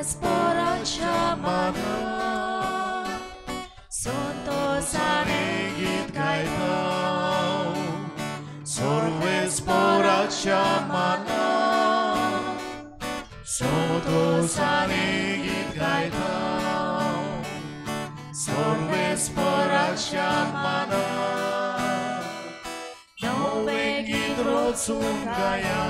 sporacia mana, Santosané git gaitau, Sorve sporacia mana, Santosané git gaitau, Sorve sporacia mana, Nove git rodzungaya,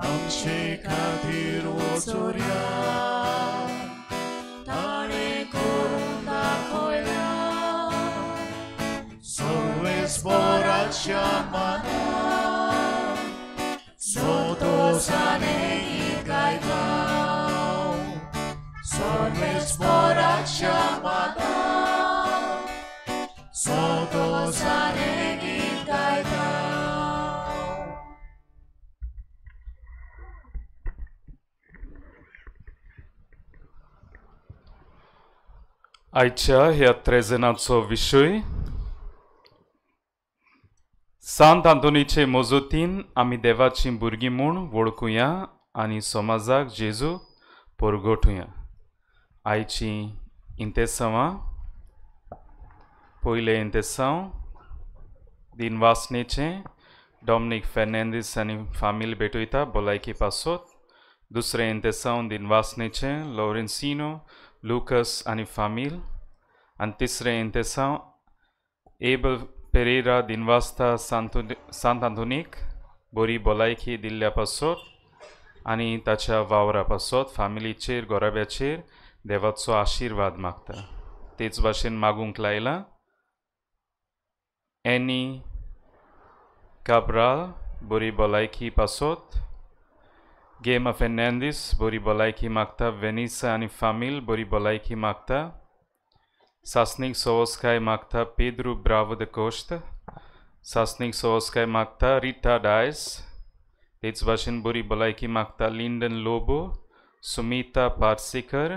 Amche katir wozoria, Tare korunda koila, Sorve sporacia mana, Santosané git gaitau, Sorve sporacia mana, Santosané git gaitau. आयच्या ह्या त्रेजनाचो विशय सांत आंतोनीचे मोजोतीन आमी देवाची भुरगीं म्हूण वळखुया आनी समाजाक जेजू परगोठुया. आयची इंतेसांवां पयले इंतेसांव दिनवासनेचें डॉमिनिक फेर्नांदीस आनी फामील भेटयता भलायकी पासत. दुसरें इंतेसांव दिनवासनेचें लॉरेन्सिनो लुकस आनी फामील. आनी तिसरें इंतेसांव एबल पेरेरा दिनवासता सांत आंतोनीक बरी भलायकी दिल्ल्या पासत आनी ताच्या वावरा पासत फामिलीचेर गोराब्याचेर देवाचो आशिर्वाद मागता. तेच भाशेन मागूंक लायला एनी काब्राल बरी भलायकी पासत, गेमा फेर्नांदीस बरी भलायकी मागता, वेनिसा आनी फामील बरी भलायकी मागता, सासनीक सवस्काय मागता पेद्रू ब्रावो द कोस्ट, सासनीक सवस्काय मागता रिटा डायस, तेच भाशेन बरी भलायकी मागता लिंडन लोबो, सुमिता पार्सेकर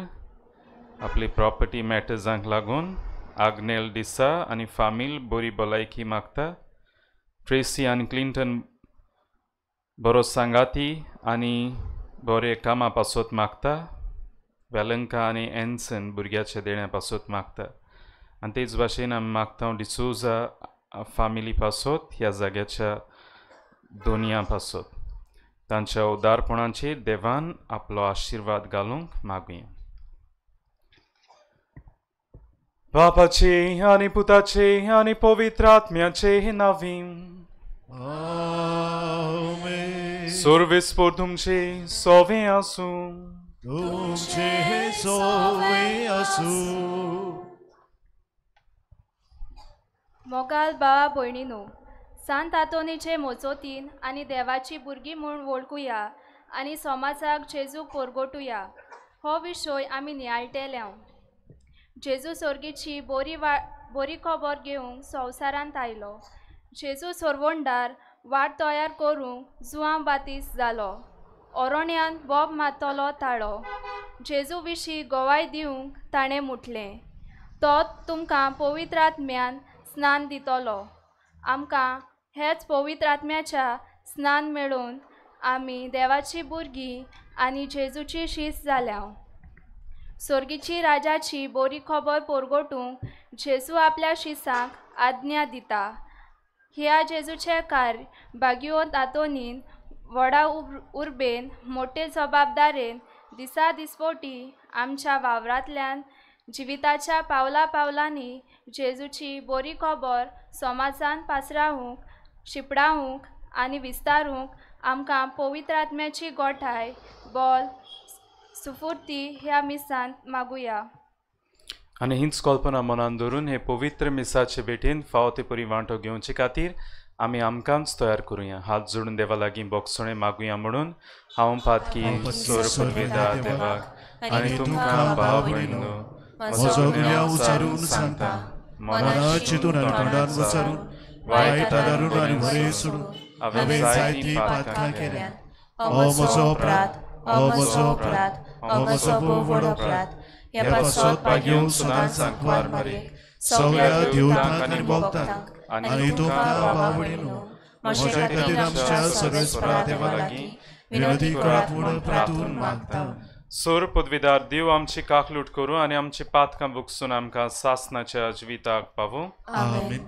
आपली प्रॉपर्टी मॅटर्सांक लागून, आग्नेल डिसा आनी फामील बरी भलायकी मागता, ट्रेसी आनी क्लिंटन बरो सांगाती आनी बरे कामा पासत मागता, वेलंका आनी एन्सन भुरग्याच्या देण्या पासत मागता. आनी तेच भाशेन आमी मागता डिसोजा फामिली पासत ह्या जाग्याच्या दोनया पासत तांच्या उदारपणाचेर देवान आपलो आशिर्वाद घालूंक मागुया. बापाचे आनी पुताचे आनी पवित्र आत्म्याचे नांवीं Amen. सर्वेस्पर तुमचे सोवे आसूं. तुमचे सोवे आसूं. मोगाल भावा भयणीनो, सांत आंतोनीचे मोजोतीन आनी देवाची भुरगीं म्हूण वळखुया आनी समाजाक जेजूक परगोटुया हो विशय आमी नियाळटेल्या. जेजू सर्गीची बरी खबर घेवंक संवसारांत आयलो. जेजू सोरवोंडार वाट तयार करूंक जुआंव बातीस जालो. ओरोण्यांत बोब मारतलो ताळो. जेजू विशीं गोवाय दिवंक ताणें मुटलें. तो तुमकां पवित्र आत्म्यान स्नान दितलो. आमकां हेच पवित्र आत्म्याच्या स्नान मेळून आमी देवाची भुरगीं आनी जेजूची शीस जाल्या. सर्गीची राजाची बरी खबर परगोटूंक जेजू आपल्या शिसांक आज्ञा दिता. ह्या जेजूचे कार्य भाग्यवंत आंतोनीन व्हडा उर्बेन मोठे जबाबदारेन दिसा दिसपोटी आमच्या वावरांतल्यान जिविताच्या पावला पावलांनी जेजूची बरी खबर समाजान पासरावंक शिपडावंक आनी विस्तारूंक आमकां पवित्र आत्म्याची गोठाय बोल सुफुर्ती ह्या मिसांत मागुया. आनी हीच कल्पना मनान दवरून हे पवित्र मिसाचे भेटेन फाव ते परी वांटो घेवचे खातीर आमी आमकांच तयार करुया. हात जोडून देवा लागीं बोगसणे मागुया म्हणून हांव पातकी सोर पदवेदा देवाक आनी तुमकां भाव भयणीनो म्हजो गुन्यांव उचारून सांगता. मनान चिंतून आनी तोंडान उचारून वायट आदारून आनी बरें सोडून हांवें जायतीं पातकां केल्यात. हो म्हजो अपराध, हो म्हजो अपराध, हो म्हजो भोव व्हड अपराध. ह्या पासत पाग्योंक सुनार सांकवार मारेक सगळ्या देवतांक आनी भक्तांक आनी तुमकां भाव भयणीनो म्हज्या खातीर आमच्या सगळ्या देवा लागीं विनोदी करात म्हूण प्रार्थून मागता. सोर पदवीदार देव आमची काकलूट करूं आनी आमची पातकां बुकसून आमकां सासनाच्या जिविताक पावूं. आमेन.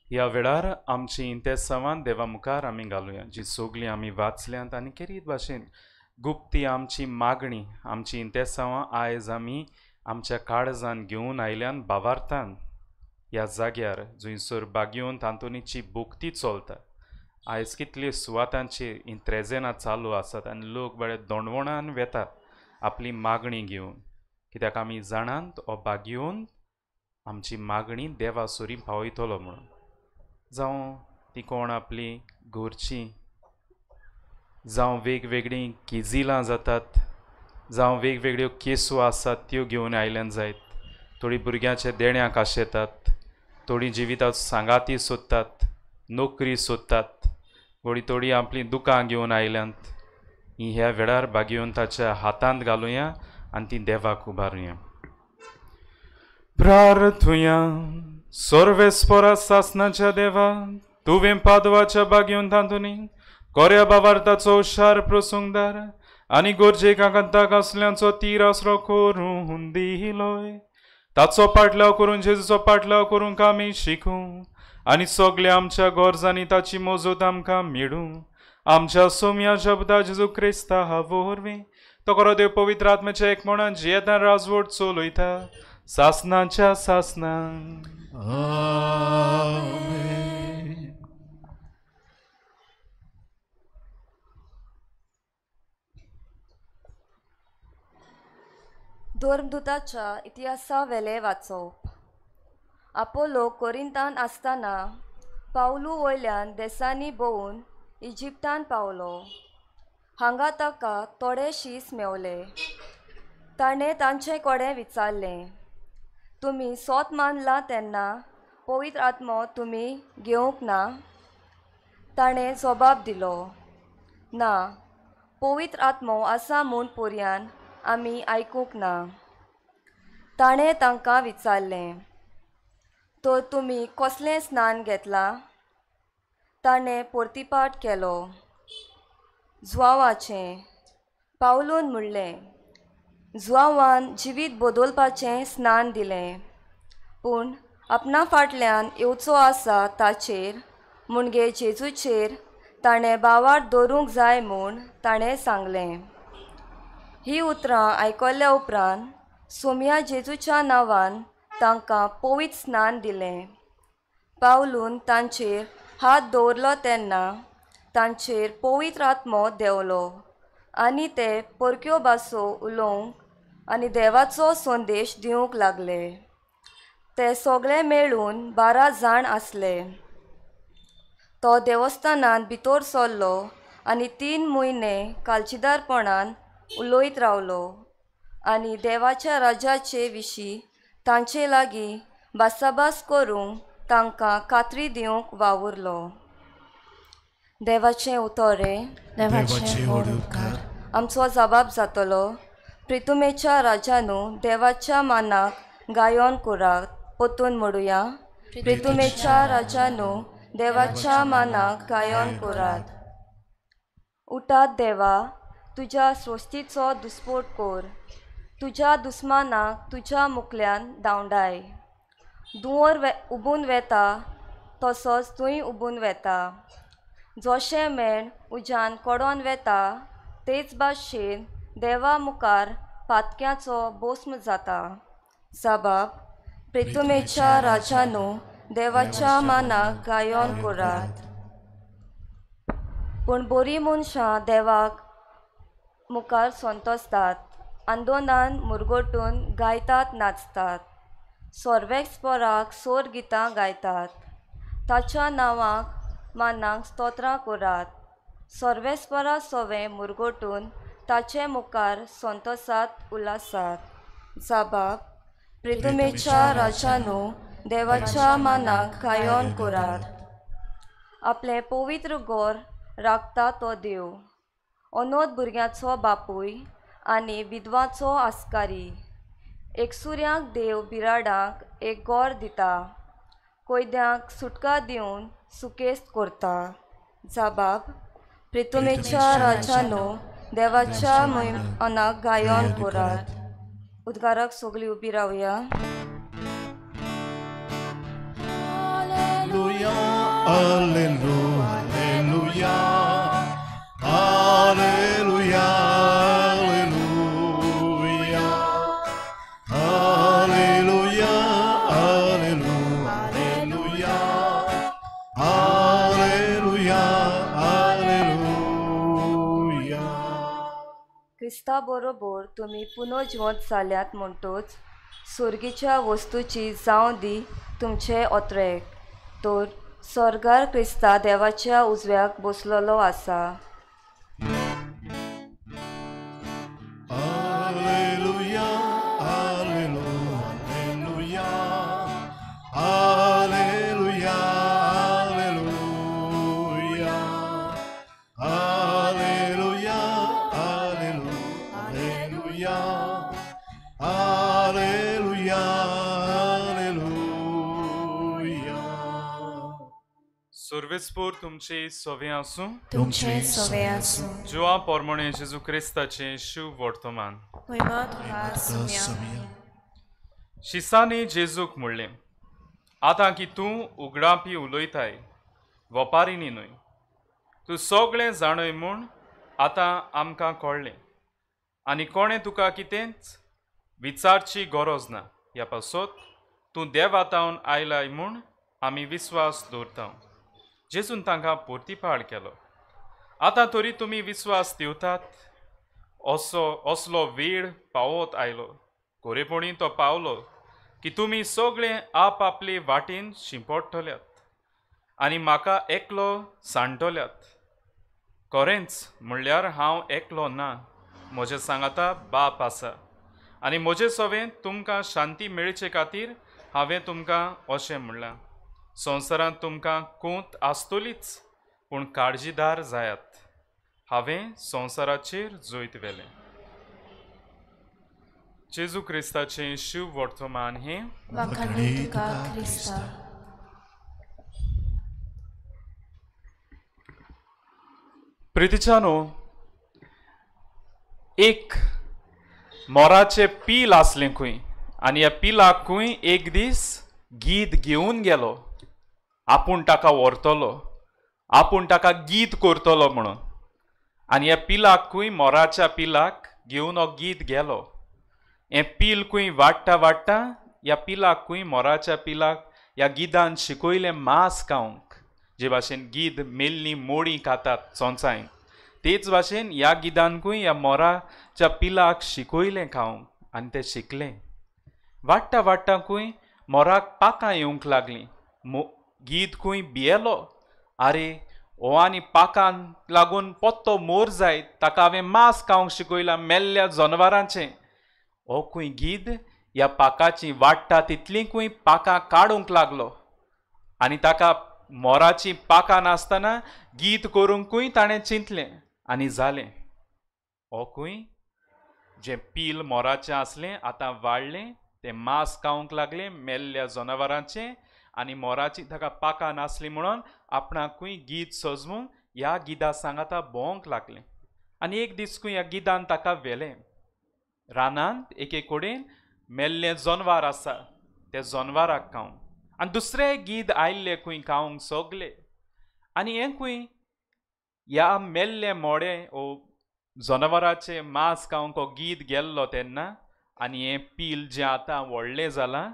ह्या वेळार आमची इंतेसांवां देवा मुखार आमी घालुया, जी सोगलीं आमी वाचल्यांत आनी केरीत भाशेन गुप्ती आमची मागणी, आमची इंतेसांवां आयज आमी आमच्या काळजान घेवन आयल्यान भावार्थान ह्या जाग्यार जंयसर बागयोन तांतुनीची बुकती चलता. आयज कितले सुवातांचेर इंत्रेजेनां चालू आसात आनी लोक बरे दोणवणान वेता आपली मागणी घेवन, कित्याक आमी जाणांत हो बागयोन आमची मागणी देवा सुरी पावयतलो म्हणून. जावं ती कोण आपली घरचीं, जावं वेगवेगळीं किजिलां जातात, जावं वेगवेगळ्यो केसू आसात त्यो घेवन आयल्यान जायत. थोडीं भुरग्यांचे देण्याक आशेतात, थोडीं जिवितांत सांगाती सोदतात, नोकरी सोदतात, थोडीं आपलीं दुकां घेवन आयल्यांत. ही ह्या वेळार बागयोन ताच्या हातांत घालुया आनी ती देवाक उबारुया. प्रार्थुया. सर्वेस्परा सासनाच्या देवा, तुवें पादवाच्या बागयोन तांतुनी कोऱ्या भावार्थाचो शार प्रसंगदार आनी गोरजेकांताक असल्यांचो तीर आसरो करून दिलोय. ताचो पाटलाव करून जेजूचो पाटलाव करूंक आमी शिकूं आनी सगल्या आमच्या गरजांनी ताची मोजत आमकां मेळूं. आमच्या सोम्या शब्दा जेजू क्रिस्ता वरवीं तो खरो देव पवित्र आत्म्याच्या एकमणान जियेतान राजवट चलयता सासनाच्या सासनां. आमेन. धर्मदुताच्या इतिहासा वेले वाचप. आपोलो कोरिंतान आसतना पावलू वयल्यान देसांनी भोंवून इजिप्तान पावलो. हांगा ताका थोडे शीस मेवले. ताणें तांचें कोडे विचारलें, तुमी सोत मानला तेन्ना पवित्र आत्मो तुमी घेवंक ना? ताणें जबाब दिलो, ना, पवित्र आत्मो आसा म्हूण पर्यान आमी आयकूंक ना. ताणें तांकां विचारलें, तर तुमी कसलें स्नान घेतलां? ताणें परतीपाट केलो, जुआवाचें. पावलून म्हणलें, जुआवान जिवीत बदलपाचें स्नान दिलें, पूण आपणा फाटल्यान येवचो आसा ताचेर म्हणजे जेजूचेर ताणें बावार दवरूंक जाय म्हूण ताणें सांगलें. ही उतरां आयकल्या उपरांत सोम्या जेजूच्या नांवान तांकां पवित्र स्नान दिलें. पावलून तांचेर हात दवरलो तेन्ना तांचेर पवित्र आत्मो देंवलो आनी ते परक्यो भासो उलोवंक आनी देवाचो संदेश दिवंक लागले. ते सगळे मेळून 12 जाण आसले. तो देवस्थानांत भितर सरलो आनी 3 म्हयने कालचीदारपणान उलयत रावलो आनी देवाच्या राज्याचे विशीं तांचे लागीं भासाभास करूंक तांकां खात्री दिवंक वावुरलो. देवाचें उतोरे. देवाचे व्हड उपकार. आमचो जबाब जातलो, प्रितुमेच्या राजानू देवाच्या मानाक गायोन करात. पोतून म्हणुया, प्रितुमेच्या राजानू देवाच्या मानाक गायोन करात. उठात देवा, तुज्या सृश्टीचो दुस्फोट कर. तुज्या दुस्मानाक तुज्या मुखल्यान धांवडाय. दुवर उबून वेता तसोच तुंय उबून वेता. जशें मेण उज्यान कोडोन वेता तेच भाशेन देवा मुखार पातक्याचो भस्म जाता. जबाब, प्रितुमेच्या राजानू देवाच्या मानाक गायोन करात. पूण बरीं मनशां देवाक मुखार संतोसतात, आंदोनान मुरगोटून गायतात, नाचतात. सोर्वेस्पराक सोर गितां गायतात. ताच्या नांवाक मानाक स्तोत्रां करात. सोर्वेस्परा सोवे मुरगोटून ताचे मुखार संतोसात उल्हासात. जाबाब प्रितुमेच्या राजानू देवाच्या मानाक गायोन करात. आपले पवित्र गोर राखता तो देव, अनोद भुरग्याचो बापूय आनी विधवाचो आस्कारी. एकसुऱ्यांक देव बिराडांक एक गोर दिता. कोयद्यांक सुटका दिवन सुकेस्त करता. जाबाब प्रितुमेच्या राजानू देवाच्या मनाक गायोन करात. उद्गाराक सगळीं उबी रावया. Alleluia, alleluia, alleluia, alleluia, alleluia, alleluia, alleluia, alleluia. Crysta बरोबर तुमी पुनर्जिवंत जाल्यात म्हणटूच सुर्गीच्या वस्तूची जावं दी तुमचे ओत्रेक. तर स्वर्गार क्रिस्ता देवाच्या उजव्याक बसलेलो आसा. Alleluia, alleluia, alleluia, alleluia, alleluia, alleluia, alleluia, alleluia, alleluia. सर्वेस्पोर तुमचे सोवे आसूं. तुमचे सोवे आसूं. जुआ पोरमोणे जेजू क्रिस्ताचे शुभ वर्तमान. महिमा तुका सुम्या. शिसांनी जेजूक म्हणलें, आतां की तूं उगडापी उलयताय, वपारिनी न्हय, तूं सगळें जाणय म्हूण आतां आमकां कळ्ळें. आनी कोणें तुका कितेंच विचारची गरज ना. ह्या पासत तूं देवातावन आयलाय म्हूण आमी विस्वास दवरता. जेजून तांकां परतीपाड केलो. आतां तरी तुमी विस्वास दिवतात. असलो वेळ पावत आयलो, खरेपणी तो पावलो की तुमी सगळे आपआपले वाटेन शिंपडटल्यात आनी म्हाका एकलो सांडटल्यात. खरेंच म्हणल्यार हांव एकलो ना, म्हजे सांगाता बाप आसा. आनी म्हजे सोवें तुमकां शांती मेळचे खातीर हांवें तुमकां अशें म्हणलां. संवसारांत तुमकां खूंत आसतलीच, पूण काळजीदार जायात. हांवें संवसाराचेर जैत व्हेलें. जेजू क्रिस्ताचें शुभ वर्तमान हें. वखणी तुका क्रिस्ता. प्रितीच्यानो, एक मोराचें पील आसलें खंय आनी ह्या पिलाक खंय एक दीस गीद घेवन गेलो. आपूण ताका व्हरतलो, आपूण ताका गीत करतलो म्हणून. आनी ह्या पिलाक खंय मोराच्या पिलाक घेवन हो गीत गेलो. हें पील खंय वाडटा वाडटा ह्या पिलाक खंय मोराच्या पिलाक ह्या गिदान शिकयलें मांस खावंक. जे भाशेन गीद मेल्लीं मोडी खातात चोंचायन, तेच भाशेन ह्या गिदानकूय ह्या मोराच्या पिलाक शिकयलें खावंक. आनी तें शिकलें. वाडटा वाडटा खंय मोराक पाकां येवंक लागलीं. गीद खंय भियेलो. आरे हो आनी पाकांक लागून पोत्तो मोर जायत, ताका हांवें मांस खावंक शिकयलां मेल्ल्या जनवारांचें. हो खंय गीद ह्या पाकाची वाडटा तितलीं खंय पाकां काडूंक लागलो. आनी ताका मोराची पाकां नासतना गीत करूंकूय ताणें चिंतलें आनी जालें. हो खंय जें पील मोराचें आसलें आतां वाडलें, तें मांस खावंक लागलें मेल्ल्या जनावरांचें. आनी मोराची ताका पाकां नासलीं म्हणून आपणाकूय गीत सजवूंक ह्या गिदा सांगाता भोंवंक लागलें. आनी एक दीस खंय ह्या गिदान ताका व्हेलें. रानांत एके कडेन मेल्लें जनवार आसा, त्या जनवाराक खावंक. आनी दुसरें गीद आयिल्लें खंय खावंक सगलें. आनी हें खंय ह्या मेल्ले मोडे ओ जनावराचें मांस खावंक हो गीत गेल्लो तेन्ना, आनी हें पील जें आतां व्हडलें जालां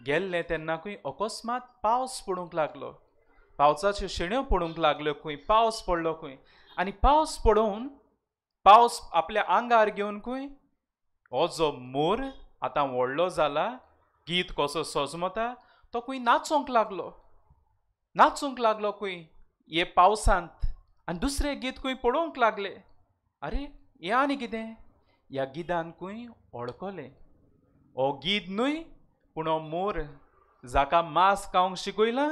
गेल्लें तेन्ना खंय अकस्मात पावस पडूंक लागलो. पावसाच्यो शेण्यो पडूंक लागल्यो खंय. पावस पडलो खंय. आनी पावस पडून पावस आपल्या आंगार घेवन खंय हो जो मोर आतां व्हडलो जाला गीत कसो सजमता तो खूंय नाचोंक लागलो खूंय हे पावसांत आनी दुसरें गीत खूंय पळोवंक लागले. अरे हें आनी कितें? ह्या गितान खूंय ओळखलें हो गीत न्हय पूण हो मोर जाका मांस खावंक शिकयलां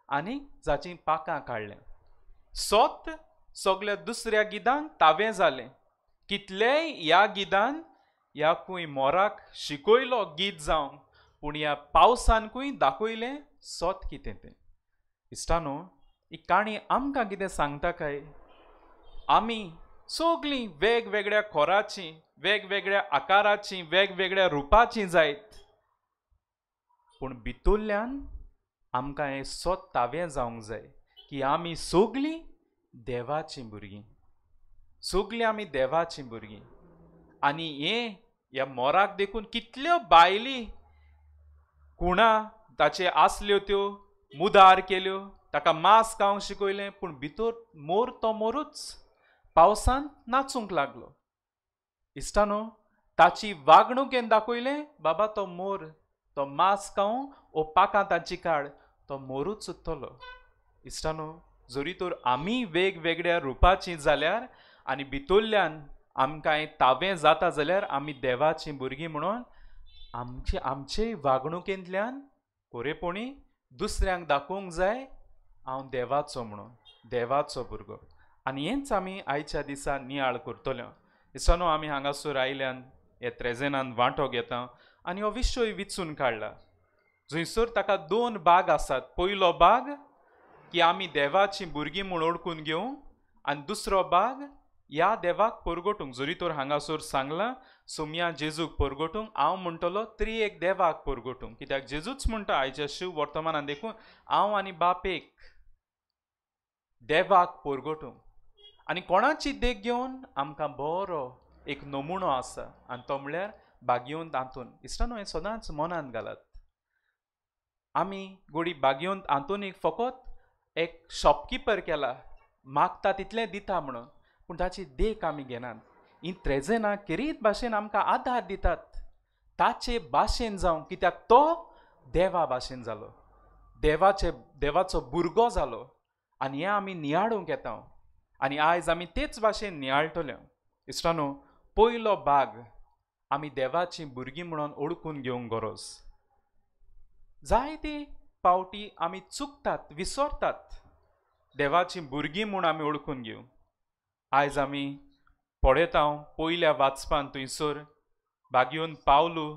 आनी जाची पाखां काडल्या. सोत सगल्या दुसऱ्या गितांक तावें जालें. कितलेय ह्या गितान ह्या खूंय मोराक शिकयलो गीत जावं, पूण ह्या पावसानकूय दाखयलें सोत कितें तें. इश्टानो, ही काणी आमकां कितें सांगता काय? आमी सगलीं वेगवेगळ्या खोराचीं, वेगवेगळ्या आकाराचीं, वेगवेगळ्या रुपाचीं जायत, पूण भितरल्यान आमकां हें सोत तावें जावंक जाय की आमी सगलीं देवाचीं भुरगीं, सगलीं आमी देवाचीं भुरगीं. आनी हें ह्या मोराक देखून कितल्यो बायली कुणा ताचे आसल्यो त्यो मुदार केल्यो, ताका मांस खावंक शिकयलें, पूण भितर मोर तो मोरूच पावसांत नाचूंक लागलो. इश्टानो, ताची वागणूकेन दाखयलें बाबा तो मोर तो मांस खावं ओ पाखां ताची काड, तो मोरूच उरतलो. इश्टानो, जरी तर आमी वेगवेगळ्या रुपाचीं जाल्यार आनी भितरल्यान आमकां हें तावें जाता जाल्यार आमी देवाचीं भुरगीं म्हणून आमचे वागणुकेंतल्यान खरेपणी दुसऱ्यांक दाखोवंक जाय हांव देवाचो म्हणून, देवाचो भुरगो. आनी हेंच आमी आयच्या दिसा नियाळ करतल्यो. इश्टानो, आमी हांगासर आयल्यान हे त्रेजेनान वांटो घेता आनी हो विशय विचून काडला. जंयसर ताका 2 भाग आसात. पयलो भाग की आमी देवाचीं भुरगीं म्हूण ओळखून घेवं, आनी दुसरो भाग ह्या देवाक परगटूंक. जरी तर हांगासर सांगलां सोम्या जेजूक परगटूंक, हांव म्हणटलो त्रिएक देवाक परगटूंक. कित्याक जेजूच म्हणटा आयच्या शिव वर्तमानान देखून हांव आनी बाप एक, देवाक परगटूंक. आनी कोणाची देख घेवन आमकां बरो एक नमुनो आसा, आनी तो म्हळ्यार बागयोंत हातून. इश्टानो, हें सदांच मनांत घालात. आमी गोडी बागयोंत हातून फकत एक शॉपकीपर केला, मागता तितलें दिता म्हणून, पूण ताची देख आमी घेनात. ही त्रेजेनां किरीत भाशेन आमकां आदार दितात, ताचे भाशेन जावं, कित्याक तो देवा भाशेन जालो, देवाचो भुरगो जालो. आनी हें आमी नियाळूंक येता आनी आयज आमी तेच भाशेन नियाळटल्यो. इश्टानो, पयलो भाग आमी देवाचीं भुरगीं म्हणून ओळखून घेवंक गरज. जायती पावटी आमी चुकतात, विसरतात देवाचीं भुरगीं म्हूण आमी ओळखून घेवं. आयज आमी पळयता पयल्या वाचपान थंयसर बागयोन पावलो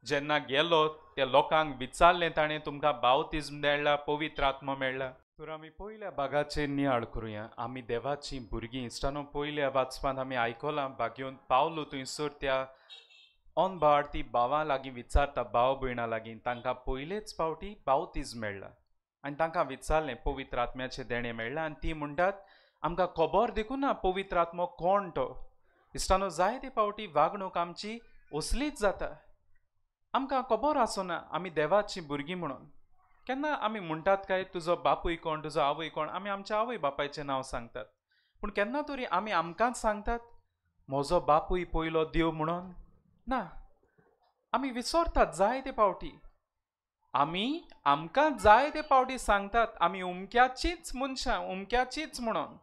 जेन्ना गेलो त्या लोकांक विचारलें ताणें तुमकां बावतिस्म मेळ्ळा, पवित्र आत्मा मेळ्ळा. तर आमी पयल्या भागाचेर नियाळ करुया. आमी देवाचीं भुरगीं. इश्टानो, पयल्या वाचपान आमी आयकलां बागयोन पावलो थंयसर त्या भावार ती भावां लागीं विचारता, भाव भयणां लागीं तांकां पयलेच फावटी बावतिस्म मेळ्ळा आनी तांकां विचारलें पवित्र आत्म्याचें देणें मेळ्ळां आनी ती म्हणटात आमकां खबर देखून ना पवित्र आत्मो कोण तो. इश्टानो, जायते फावटी वागणूक आमची असलीच जाता, आमकां खबर आसना आमी देवाचीं भुरगीं म्हणून. केन्ना आमी म्हणटात काय तुजो बापूय कोण, तुजो आवय कोण, आमी आमच्या आवय बापायचें नांव सांगतात, पूण केन्ना तरी आमी आमकांच सांगतात म्हजो बापूय पयलो देव म्हणून. ना, आमी विसरतात जायते फावटी. आमी आमकां जायते फावटी सांगतात आमी उमक्याचींच मनशां, उमक्याचींच म्हणून.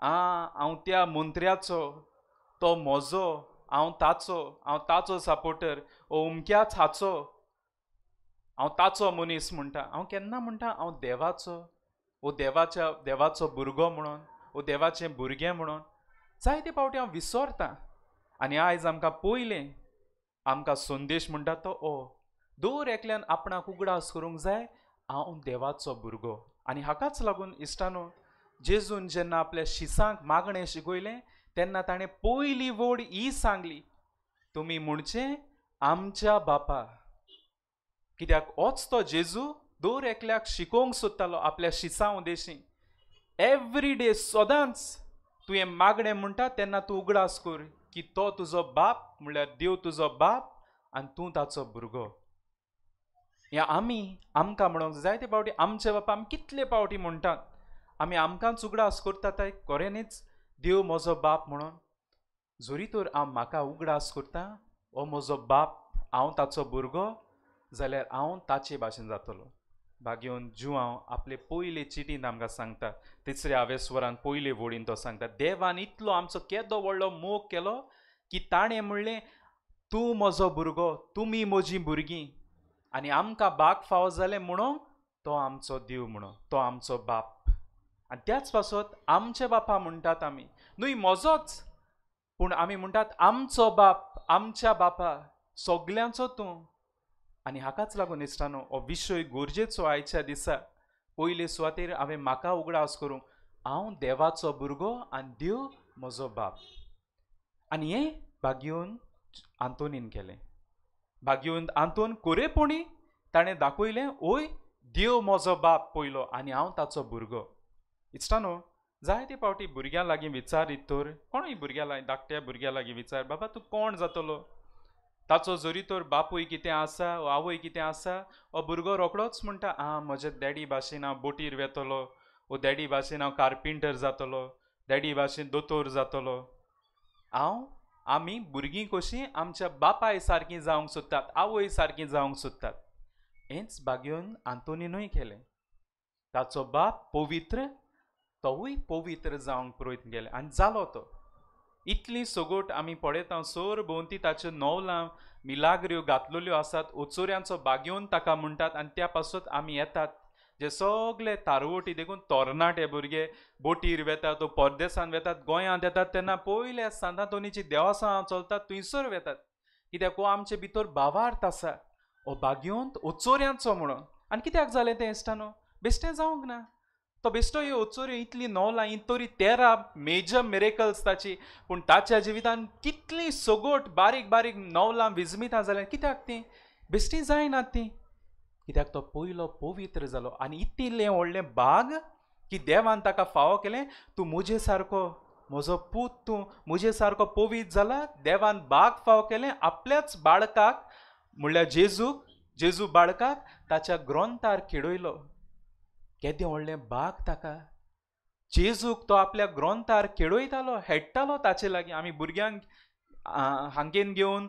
हांव त्या मंत्र्याचो, तो म्हजो, हांव ताचो सपोर्टर, उमक्याच हाचो, हांव ताचो मनीस म्हणटा. हांव केन्ना म्हणटा हांव देवाचो, देवाचो भुरगो म्हणून, देवाचें भुरगें म्हणून. जायते फावटी हांव विसरतां. आनी आयज आमकां पयलें आमकां संदेश म्हणटा तो दर एकल्यान आपणाक उगडास करूंक जाय हांव देवाचो भुरगो. आनी हाकाच लागून इश्टानो, जेजून जेन्ना आपल्या शिसांक मागणें शिकयलें तेन्ना ताणें पयली वड ही सांगली, तुमी म्हणचें आमच्या बापा. कित्याक होच तो जेजू दर एकल्याक शिकोवंक सोदतालो आपल्या शिसां उदेशीं. एवरी डे सदांच तुवें मागणें म्हणटा तेन्ना तूं उगडास कर की तो तुजो बाप, म्हणल्यार देव तुजो बाप आनी तूं ताचो भुरगो. हें आमकां म्हणूंक जायते फावटी आमचे बापा आमी कितले फावटी म्हणटात, आमी आमकांच उगडास करतात खऱ्यांनीच देव म्हजो बाप म्हणून. जरी तर हांव म्हाका उगडास करता हो म्हजो बाप, हांव ताचो भुरगो, जाल्यार हांव ताचे भाशेन जातलो. भाग्योन जुआंव आपले पयले चिटींत आमकां सांगता, 3व्या स्वरान पयले वडीन तो सांगता, देवान इतलो आमचो केदो व्हडलो मोग केलो की ताणें म्हणलें, तूं म्हजो भुरगो, तुमी म्हजीं भुरगीं, आनी आमकां बाग फावो जालें म्हणून तो आमचो देव म्हणून, तो आमचो बाप. आनी त्याच पासत आमचे बापा म्हणटात आमी, न्हय म्हजोच, पूण आमी म्हणटात आमचो बाप, आमच्या बापा, सगल्यांचो तूं. आनी हाकाच लागून इश्टानो हो विशय गरजेचो आयच्या दिसा. पयले सुवातेर हांवें म्हाका उगडास करूंक, हांव देवाचो भुरगो आनी देव म्हजो बाप. आनी हें भाग्योन आंतोनीन केलें. भाग्योन आंतोन कोरेपणी ताणें दाखयलें, ओय देव म्हजो बाप पयलो आनी हांव ताचो भुरगो. इश्टानो जायते फावटी भुरग्यां लागीं विचारीत तर, कोणूय भुरग्यां लागीं, धाकट्या भुरग्यां लागीं विचार, बाबा तूं कोण जातलो. ताचो जरी तर बापूय कितें आसा वा आवय कितें आसा, हो भुरगो रोखडोच म्हणटा, म्हज्या डॅडी भाशेन हांव बोटीर वेतलो, वो डॅडी भाशेन हांव कार्पेंटर जातलो, डॅडी भाशेन दोतोर जातलो. आमी भुरगीं कशीं आमच्या बापाय सारकीं जावंक सोदतात, आवय सारकीं जावंक सोदतात. हेंच भाग्योन आंतोनीनूय केलें. ताचो बाप पवित्र, तोवूय पवित्र जावंक प्रयत्न केले आनी जालो तो. इतली सगोट आमी पळयता, सर भोंवती ताच्यो नवलां मिलाग्र्यो घातलेल्यो आसात, ओचोऱ्यांचो भाग्योन ताका म्हणटात. आनी त्या पासत आमी येतात, जे सगळे तारवटी देखून तरणाटे भुरगे बोटीर वेतात, तो परदेसान वेतात, गोंयांत येतात तेन्ना पयले सांत आंतोनीची देवासां चलतात थंयसर वेतात, कित्याक हो आमचे भितर भावार्थ आसा, हो भाग्योन ओचोऱ्यांचो म्हणून. आनी कित्याक जालें तें इश्टानो, बेश्टें जावंक ना. तो बेश्टो ह्यो ओचोऱ्यो इतली नवलां, तरी 13 मेजर मिरेकल्स ताची, पूण ताच्या जिवितान कितली सगोट बारीक बारीक नवलां विजमितां जाल्यार कित्याक तीं बेश्टीं जायनात तीं, कित्याक तो पयलो पवित्र जालो. आनी इतलें व्हडलें बाग की देवान ताका फावो केलें, तूं म्हजे सारको म्हजो पूत, तूं म्हजे सारको पवित्र जाला. देवान बाग फावो केलें आपल्याच बाळकाक, म्हणल्यार जेजू बाळकाक ताच्या ग्रंथार खेडयलो. केदें व्हडलें बाग ताका. जेजूक तो आपल्या ग्रंथार खेडयतालो, हेडटालो ताचे लागीं. आमी भुरग्यांक हांगेन घेवन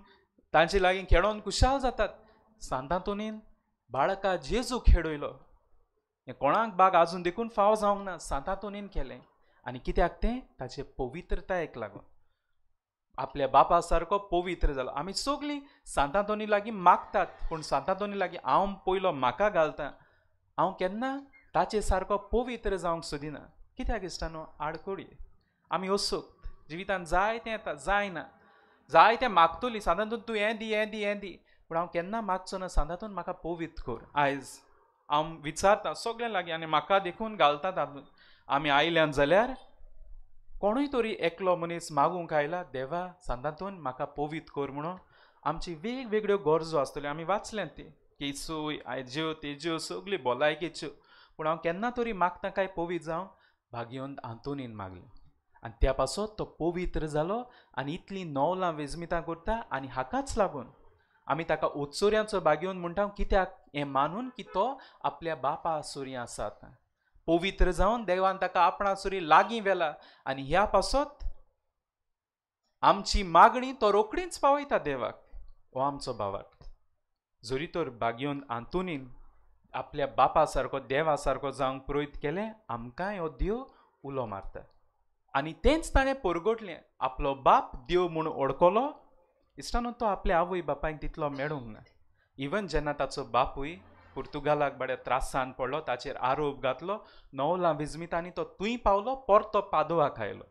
तांचे लागीं खेळोन खुशाल जातात. सांत आंतोनीन बाळका जेजू खेडयलो. हें कोणाक बाग आजून देखून फावो जावंक ना, सांत आंतोनीन केलें. आनी कित्याक तें ताचे पवित्रतायेक लागून. आपल्या बापा सारको पवित्र जालो. आमी सगळीं सांत आंतोनी लागीं मागतात, पूण सांत आंतोनी लागीं हांव पयलो म्हाका घालता, हांव केन्ना ताचे सारको पवित्र जावंक सोदिना. कित्याक इश्टानो, आडकोडी आमी वचूंक जिवितान जायतें येता, जायना, जायतें मागतलीं सांत आंतोन, तूं हें दी हें दी हें दी, पूण हांव केन्ना मागचो ना, सांत आंतोन म्हाका पवित्र कर. आयज हांव विचारता सगळ्यां लागीं आनी म्हाका देखून घालता तातूंत. आमी आयल्यान जाल्यार कोणूय तरी एकलो मनीस मागूंक आयला, देवा सांत आंतोन म्हाका पवित्र कर म्हणून. आमची वेगवेगळ्यो गरजो आसतल्यो, आमी वाचल्यात ती, केसूय हाज्यो तेज्यो सगळ्यो भलायकेच्यो, पूण हांव केन्ना तरी मागता काय पवित्र जावं, भाग्योन आंतोनीन मागलें. आनी त्या पासत तो पवित्र जालो आनी इतलीं नवलां वेजमितां करता. आनी हाकाच लागून आमी ताका ओचोऱ्यांचो भाग्योन म्हणटा, कित्याक हें मानून की तो आपल्या बापा सुरी आसा. पवित्र जावन देवान ताका आपणा सुरी लागीं व्हेला. आनी ह्या पासत आमची मागणी तो रोखडीच पावयता देवाक. हो आमचो भावार्थ. जरी तर भाग्योन आंतोनीन आपल्या बापा सारको देवा सारको जावंक प्रयत्न केलें, आमकांय हो देव उलो मारता. आनी तेंच ताणें परगटलें. आपलो बाप देव म्हूण ओळखलो. इश्टानो, तो आपल्या आवय बापायक तितलो मेळूंक ना. इवन जेन्ना ताचो बापूय पुर्तुगालाक बड्या त्रासान पडलो, ताचेर आरोप घातलो, नवलां विजमितांनी तो थंय पावलो, परतो पादोवाक आयलो.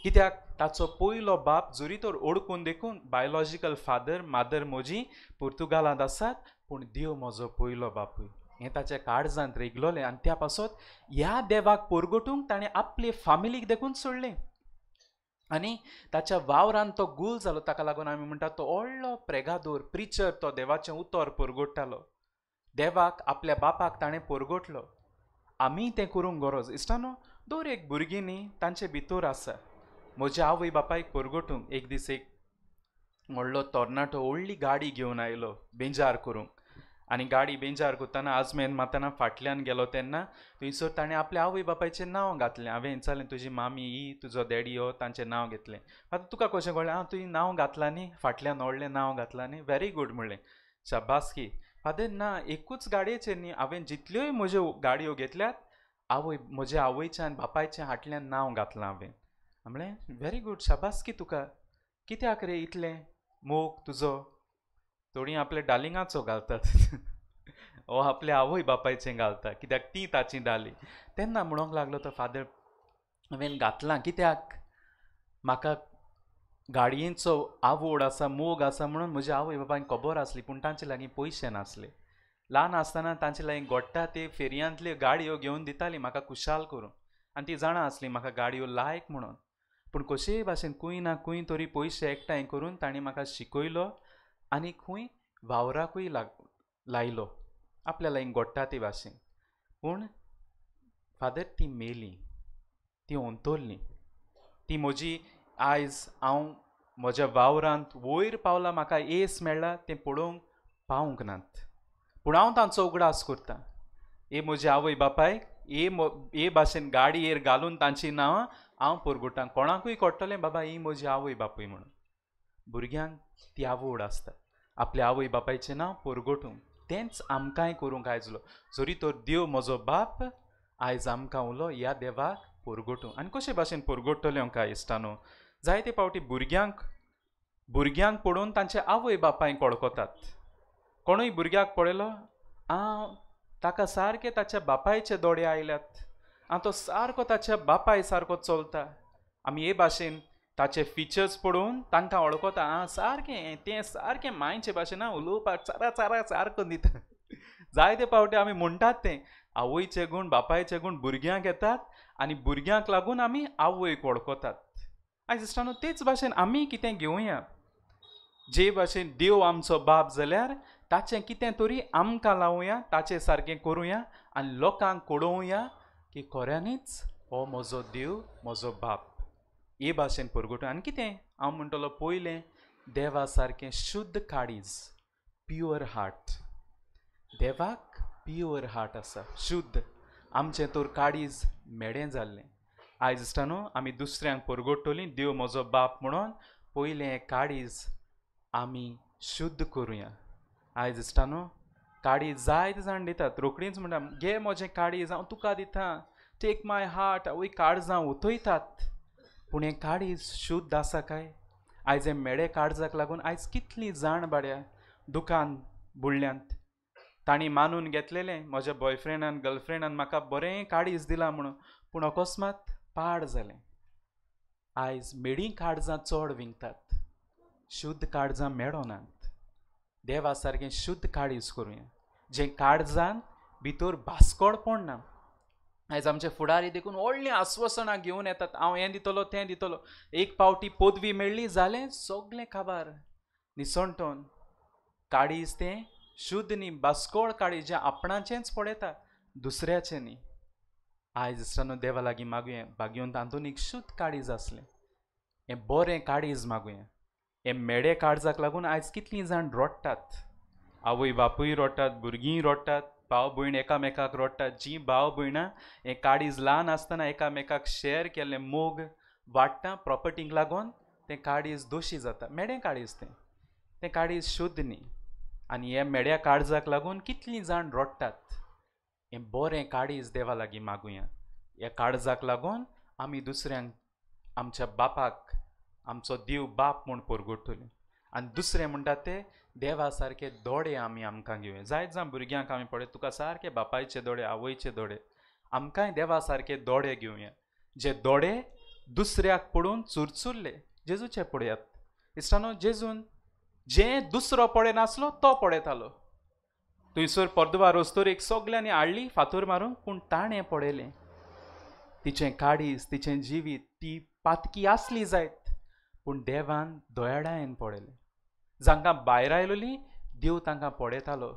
कित्याक ताचो पयलो बाप जरी तर ओळखून देखून बायोलॉजिकल फादर मादर म्हजी पुर्तुगालांत आसात, पूण देव म्हजो पयलो बापूय, हें ताच्या काळजांत रेगलोलें. आनी त्या पासत ह्या देवाक परगटूंक ताणें आपले फामिलीक देखून सोडलें. आनी ताच्या वावरान तो गूल जालो. ताका लागून आमी म्हणटात तो व्हडलो प्रेगादोर, प्रिचर, तो देवाचें उतर परगडटालो. देवाक आपल्या बापाक ताणें परगटलो. आमी तें करूंक गरज. इश्टानो, दर एक भुरगीं न्ही तांचे भितर आसा, म्हज्या आवय बापायक परगटूंक. एक दीस एक व्हडलो तरणाटो व्हडली गाडी घेवन आयलो बेंजार करूंक. आनी गाडी बेंजार करतना आजमेन मातना फाटल्यान गेलो तेन्ना थंयसर ताणें आपल्या आवय बापायचें नांव घातलें. हांवें विचारलें, तुजी मामी ही, तुजो डॅडी हो, तांचें नांव घेतलें. आतां तुका कशें कळ्ळें? तुवें नांव घातलां न्ही, फाटल्यान व्हडलें नांव घातलां न्ही, व्हेरी गूड म्हणलें, शाबासकी. फादर ना एकूच गाडयेचेर न्ही, हांवें जितल्योय म्हज्यो गाडयो घेतल्यात म्हज्या आवयच्या आनी बापायच्या हाटल्यान नांव घातलां हांवें. म्हणलें व्हेरी गूड, शाबासकी तुका. कित्याक रे इतलें मोग तुजो? थोडीं आपल्या डालिंगाचो घालतात हो आपल्या आवय बापायचें घालता, कित्याक ती ताची डाली. तेन्ना म्हणूंक लागलो तो फादर, हांवें घातलां कित्याक म्हाका गाडयेचो आवड आसा, मोग आसा म्हणून म्हज्या आवय बापायक खबर आसली, पूण तांचे लागीं पयशे नासले. ल्हान आसतना तांचे लागीं गोडटा ते फेरयांतल्यो गाडयो घेवन दितालीं म्हाका खुशाल करून, आनी ती जाणा आसली म्हाका गाडयो लायक म्हणून. पूण कशेय भाशेन खंय ना खंय तरी पयशे एकठांय करून तांणी म्हाका शिकयलो आनी खंय वावराकूय लायलो आपल्या लागीं गोडटा ते भाशेन. पूण फादर ती मेली, ती ओंतोल्ली. ती म्हजी आयज हांव म्हज्या वावरांत वयर पावलां, म्हाका येस मेळ्ळा तें पळोवंक पावूंक नात. पूण हांव तांचो उगडास करतां. हे म्हजे आवय बापायक हे भाशेन गाडयेर घालून तांची नांवां हांव परगटां. कोणाकूय कळटलें बाबा ही म्हजी आवय बापूय म्हणून. भुरग्यांक ती आवड आसता आपल्या आवय बापायचें नांव परगटूंक. तेंच आमकांय करूंक आयजलो. जरी तर देव म्हजो बाप आयज आमकां उलो ह्या देवाक परगटूं. आनी कशे भाशेन परगटतले काय इश्टानो, जायते फावटी भुरग्यांक पळोवन तांचे आवय बापायक वळखतात. कोणूय भुरग्याक पळयलो, ताका सारके ताच्या बापायचे दोळे आयल्यात, तो सारको ताच्या बापाय सारको चलता. आमी हे भाशेन ताचे फिचर्स पळोवन तांकां वळखता, सारकें तें सारकें मायचे भाशेन उलोवपाक चारा सारको दिता. जायते फावटी आमी म्हणटात तें आवयचे गूण बापायचे गूण भुरग्यांक येतात आनी भुरग्यांक लागून आमी आवयक वळखतात. आयज इश्टानो तेच भाशेन आमी कितें घेवया. जे भाशेन देव आमचो बाप जाल्यार ताचें कितें तरी आमकां लावया, ताचे सारकें करुया आनी लोकांक कळोवया की खऱ्यांनीच हो म्हजो देव म्हजो बाप. हे भाशेन परगटूं. आनी कितें हांव म्हणटलो, पयलें देवा सारकें शुद्ध काळीज, प्युअर हार्ट. देवाक प्युअर हार्ट आसा, शुद्ध. आमचें तर काळीज मेडें जाल्लें. आयज इश्टानो आमी दुसऱ्यांक परगटतलीं देव म्हजो बाप म्हणून, पयलें हें काळीज आमी शुद्ध करुया. आयज इश्टानो काळीज जायते जाण दितात, रोखडींच म्हणटा घे म्हजें काळीज हांव तुका दितां, टेक माय हार्ट. आवय काळजां ओतयतात, पूण हें काळीज शुद्ध आसा काय? आयज हें मेडे काळजाक लागून आयज कितलीं जाण बाड्या दुकान बुडल्यांत. तांणी मानून घेतलेलें म्हज्या बॉयफ्रेंडान गर्लफ्रेंडान म्हाका बरें काळीज दिलां म्हणून, पूण अकस्मात पाड जालें. आयज मेडीं काळजां चड विकतात, शुद्ध काळजां मेळोनात. देवा सारकें शुद्ध काळीज करुया, जें काळजान भितर भास्कोळपण ना. आयज आमचे फुडारी देखून व्हडलीं आस्वासनां घेवन येतात, हांव हें दितलो तें दितलो. एक पावटी पदवी मेळ्ळी जालें सगलें काबार निसणटोन. काळीज तें शुद्ध न्ही, भास्कोळ काळीज जें आपणाचेंच पळयता, दुसऱ्याचें न्ही. आयज इश्टानो देवा लागीं मागुया भाग्योन तातूंत एक शुद्ध काळीज आसलें, हें बरें काळीज मागुया. हे मेडे काळजाक लागून आयज कितलीं जाण रडटात. आवय बापूय रडटात, भुरगीं रडटात, भाव भयण एकामेकाक रडटात. जीं भाव भयणां हें काळीज ल्हान आसतना एकामेकाक शेअर केल्लें मोग वाडटा प्रॉपर्टीक लागून, तें काळीज दोशी जाता. मेडें काळीज तें काळीज शुद्ध न्ही. आनी हे मेड्या काळजाक लागून कितलीं जाण रडटात. हें बरें काळीज देवा लागीं मागुया. ह्या काळजाक लागून आमी दुसऱ्यांक आमच्या बापाक आमचो देव बाप म्हूण परगटतलीं. आनी दुसरें म्हणटात ते देवा सारके दोळे आमी आमकां घेवया. जायत जाण भुरग्यांक आमी पळय तुका सारके बापायचे दोळे, आवयचे दोळे. आमकांय देवा सारके दोळे घेवया, जे दोळे दुसऱ्याक पळोवन चुरचुरले. जेजूचे पळयात इश्टानो, जेजून जें दुसरो पळय नासलो तो पळयतालो. थंयसर पर्दवार वस्तूर एक सगल्यांनी हाडली फातर मारूंक, पूण ताणें पळयलें तिचें काळीज, तिचें जिवीत. ती पातकी आसली जायत, पूण देवान दोळ्यान पळयलें. जांकां भायर आयलोलीं देव तांकां पळयतालो,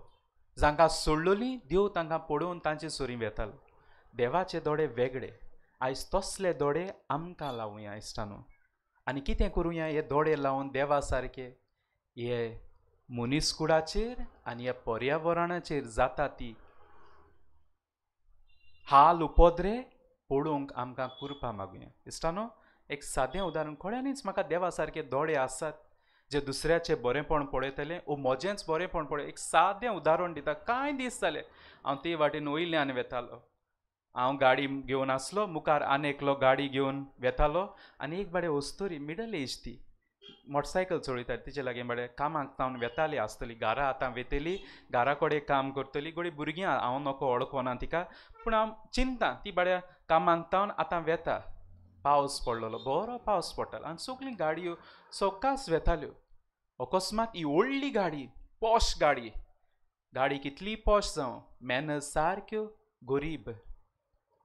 जांकां सोडलोलीं देव तांकां पळोवन तांचे सोरी वेतालो. देवाचे दोळे वेगळे. आयज तसले दोळे आमकां लावया इश्टानो. आनी कितें करुया हे दोळे लावन देवा सारके हे मनीसकुळाचेर आनी ह्या पर्यावरणाचेर जाता ती हाल उपद्रे पळोवंक आमकां कृपा मागुया. इश्टानो एक सादें उदाहरण, खऱ्यांनीच म्हाका देवा सारके दोळे आसात जे दुसऱ्याचे बरेपण पळयतले वो म्हजेंच बरेपण पळय. एक सादें उदाहरण दिता. कांय दीस जाले हांव ते वाटेन वयल्यान वेतालो. हांव गाडी घेवन आसलो, मुखार आनी एकलो गाडी घेवन वेतालो आनी एक बाडे वस्तोरी मिडल एज ती मोटरसायकल चलयता. तिचे लागीं बाडे कामाक जावन वेताली आसतली. घरा आतां वेतेली, घरा कडेन काम करतली. गोडी भुरगीं हांव नको वळखना तिका, पूण हांव चिंता ती बाड्या कामाक जावन आतां वेता. पावस पडलेलो, बरो पावस पडटालो आनी सगळीं गाडयो सवकास वेताल्यो. अकस्मात ही व्हडली गाडी, पॉश गाडी, गाडी कितली पॉश जावं, मॅनर्स सारक्यो गरीब.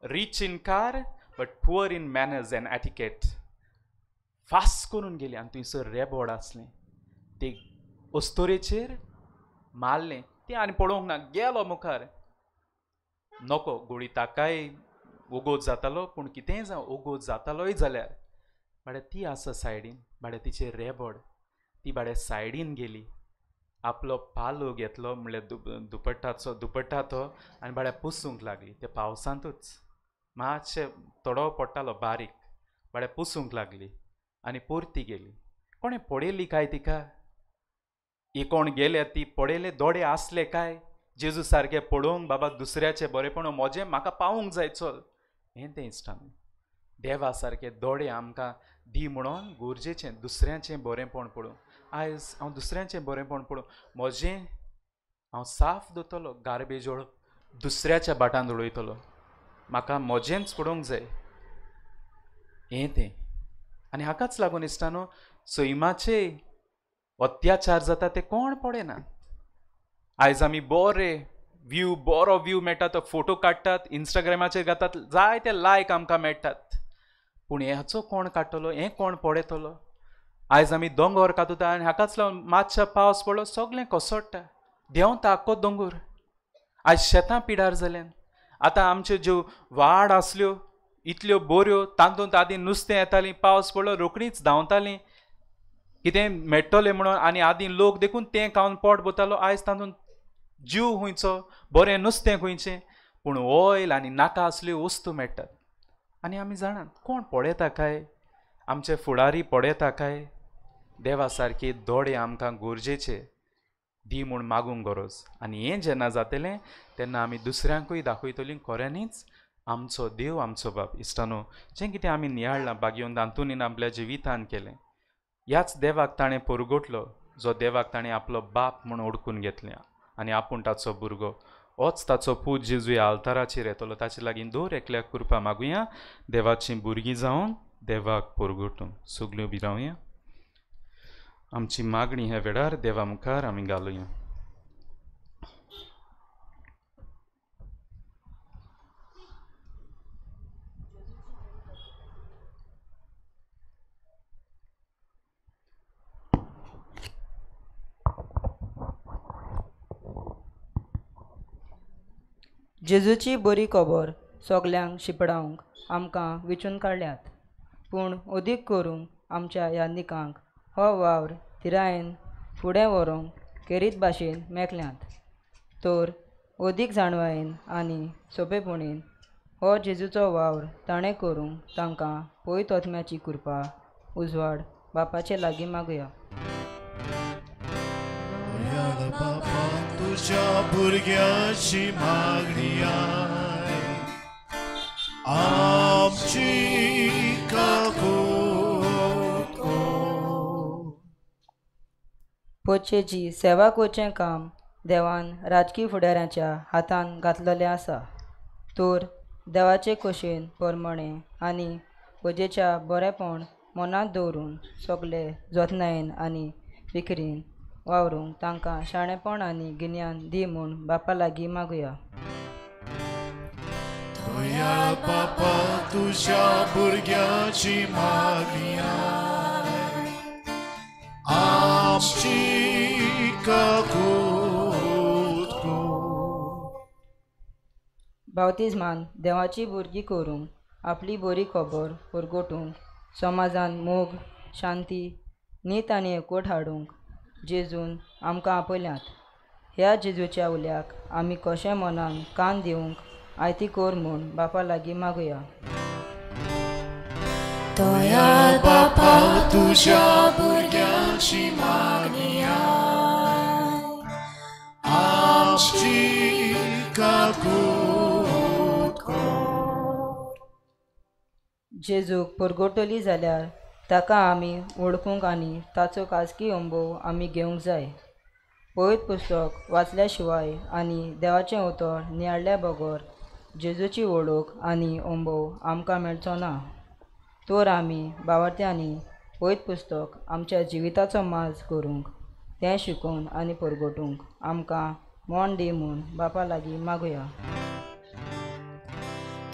Rich in car but poor in manners end etiquette. Fast करून गेली आनी थंयसर रेबोड आसलें. ते अस्तोरेचेर मारलें तें आनी पळोवंक ना, गेलो मुखार. नको गोडी ताकाय ओगोत जातालो, पूण कितेंय जावं ओगोत जातालोय जाल्यार बाड्या ती आसा सायडीन, बाड्या तिचे रेबोड. ती बाड्या सायडीन गेली, आपलो पालो घेतलो म्हणल्यार दुपट्टा तो आनी बाड्या पुसूंक लागली. ते पावसांतूच मातशें तोडो पडटालो बारीक, बाड्या पुसूंक लागली आनी परती गेली. कोणें पळयली काय तिका? हे कोण गेले ती पळयले दोळे आसले काय? जेजू सारकें पळोवंक बाबा दुसऱ्याचें बरेपण म्हजें म्हाका पावूंक जाय चल, हें तें इश्टान. देवा सारके दोळे आमकां दी म्हणून गरजेचें दुसऱ्याचें बरेपण पळोवंक. आयज हांव दुसऱ्याचें बरेपण पळोवंक म्हजें हांव साफ दवरतलो, गार्बेज उडोवप दुसऱ्याच्या बाटांत उडयतलो. म्हाका म्हजेंच पळोवंक जाय, हें तें. आनी हाकाच लागून इश्टानो सैमाचे अत्याचार जाता ते कोण पळयना. आयज आमी बरो व्यू मेळटा तो फोटो काडटात, इंस्टाग्रामाचेर घातात, जाय ते लायक आमकां मेळटात. पूण हाचो कोण काडटलो, हें कोण पळयतलो? आयज आमी दोंगर कातुता आनी हाकाच लागून मातसो पावस पडलो सगळें कोसळटा, देंवता आख्खो दोंगर. आयज शेतां पिडार जाल्यान. आतां आमच्यो ज्यो वाड आसल्यो इतल्यो बऱ्यो, तातूंत आदीं नुस्तें येतालीं, पावस पडलो रोखडीच धांवतालीं कितें मेळटलें म्हणून, आनी आदीं लोक देखून तें खावन पोट भरतालो. आयज तातूंत जीव खुंयचो, बरें नुस्तें खुंयचें, पूण ऑयल आनी नाका असल्यो वस्तू मेळटात. आनी आमी जाणात कोण पळयता काय? आमचे फुडारी पळयता काय? देवा सारके दोळे आमकां गरजेचे दी म्हूण मागूंक गरज. आनी हें जेन्ना जातलें तेन्ना आमी दुसऱ्यांकूय दाखयतलीं खऱ्यांनीच आमचो देव आमचो बाप. इश्टानो, जें कितें आमी नियाळ्ळां बागेवन तातूंत आपल्या जिवितान केलें, ह्याच देवाक ताणें परगटलो, जो देवाक ताणें आपलो बाप म्हूण ओळखून घेतलें आनी आपूण ताचो भुरगो. होच ताचो पूत जेजू ह्या आल्ताराचेर येतलो. ताचे लागीं दर एकल्याक कृपा मागुया, देवाचीं भुरगीं जावन देवाक परगटून सगल्यो भिरावया. आमची मागणी ह्या वेळार देवा मुखार आमी घालुया. जेजूची बरी खबर सगल्यांक शिपडावंक आमकां विचून काडल्यात, पूण अदीक करून आमच्या यान्निकांक हो वावर थिरायेन फुडें व्हरूंक खेरीत भाशेन मेकल्यांत. तर अदीक जाणवायेन आनी सोंपेपणीन हो जेजूचो वावर ताणें करूंक तांकां पयत आत्म्याची कृपा उजवाड बापाचे लागीं मागुया. बापा तुझ्या भुरग्याची मागणी आय, आमची पोचेची सेवा करचें काम देवान राजकीय फुडाऱ्यांच्या हातान घातलेलें आसा. तर देवाचे कुशीन परमणें आनी पोजेच्या बरेपण मनांत दवरून सगळे जतनायेन आनी फिकरीन वावरूंक तांकां शाणेपण आनी गिन्यान दी म्हूण बापा लागीं मागुया. दयाळ बापा तुझ्या भुरग्याची मागणी आय, आमची बावतिजमान देवाची भुरगीं करूंक आपली बरी खबर परगटूंक समाजान मोग शांती नीत आनी एकवट हाडूंक जेजून आमकां आपयल्यात. ह्या जेजूच्या उल्याक आमी कशें मनान कान दिवंक आयती कोर म्हूण बापा लागीं मागुया. दयाळ बापा तुझ्या भुरग्यांची मागणी आय आमची काकूट कर. जेजूक परगोटली जाल्यार ताका आमी ओळखूंक आनी ताचो खाजगी अनुभव आमी घेवंक जाय. पवित्र पुस्तक वाचल्या शिवाय आनी देवाचें उतर नियाळ्ळ्या बगर जेजूची वळख आनी अनुभव आमकां मेळचो ना. तर आमी भावार्थ्यांनी पवित्र पुस्तक आमच्या जिविताचो माज करूंक तें शिकून आनी परगोटूंक आमकां मोन दी म्हूण बापा लागीं मागुया.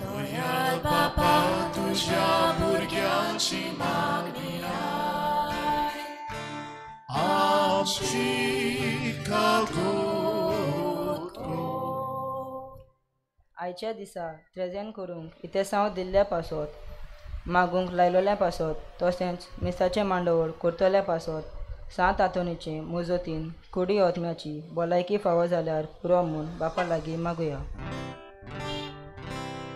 दयाळ बापा तुझ्या भुरग्यांची मागणी आय आमची काकूट कर. आयच्या दिसा त्रेजेन करूंक इतेसांव दिल्ल्या पासत मागूंक लायलोल्या पासत तशेंच मिसाचें मांडवळ करतल्या पासत 7 आतोनीचे मोजतीन कुडी ओतम्याची भलायकी फावो जाल्यार पुरो म्हूण बापा लागीं मागुया.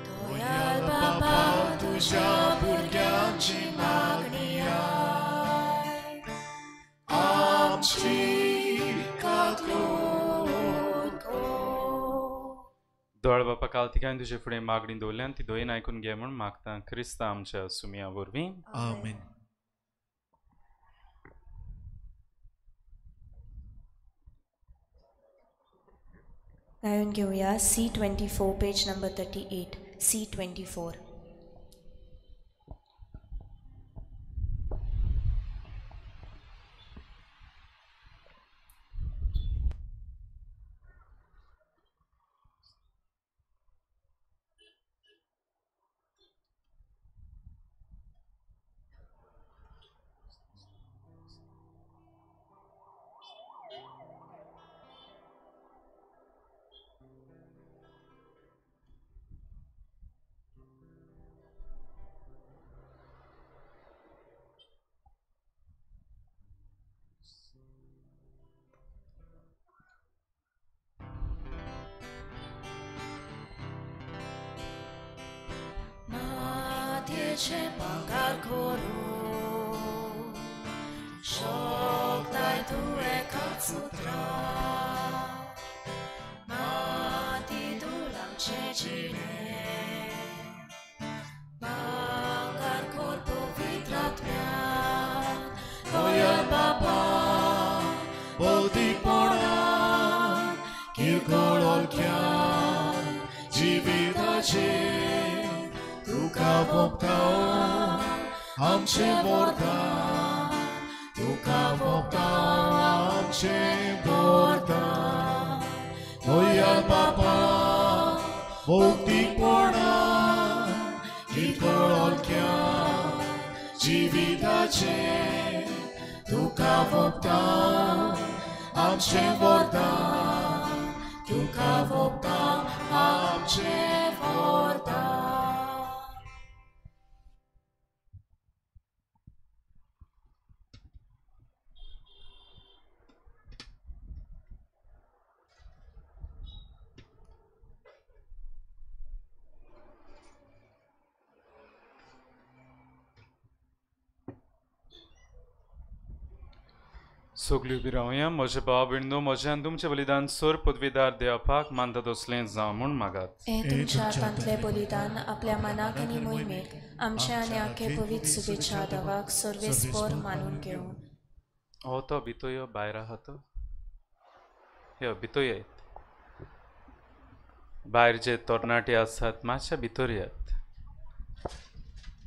दयाळ बापा तुझ्या भुरग्यांची मागणी आय आमची काकूट कर. दोळ बापा कालतिकान तुजे फुडें मागणी दवरल्यान ती दोयन आयकून घे म्हूण मागता क्रिस्ता आमच्या सुमया वरवीं. आमेन. गायन घेऊया C24 page number 38 C24. Matyece bangar koru Shokdai tue katsutra Mati dulam cecine Bangar korpo vitratmyan Dojal Baba Bodhipona Kirkol olkyan Jividache Tuka voptao Amche vordan Tuka voptao Amche vordan Dojal Baba Bodhipona Kirkol olkyan Jividache Tuka voptao Amche vordan Tuka voptao Amche vordan. सगळीं उबी रावया. म्हजे भाव भयणो म्हज्यान तुमचें बलिदान सोर पदवीदार देवपाक मानता तसलें जावं म्हूण मागात. हे तुमच्या हातांतलें बलिदान आपल्या मनाक आनी मोहिमेक आमच्या आनी आख्खे पवित्र शुभेच्छा देवाक सर्वेस्पर मानून घेवन. हो तो भितोयो भायर आहा तो यो भितोय येत. भायर जे तरणाटे आसात मातशे भितर येयात.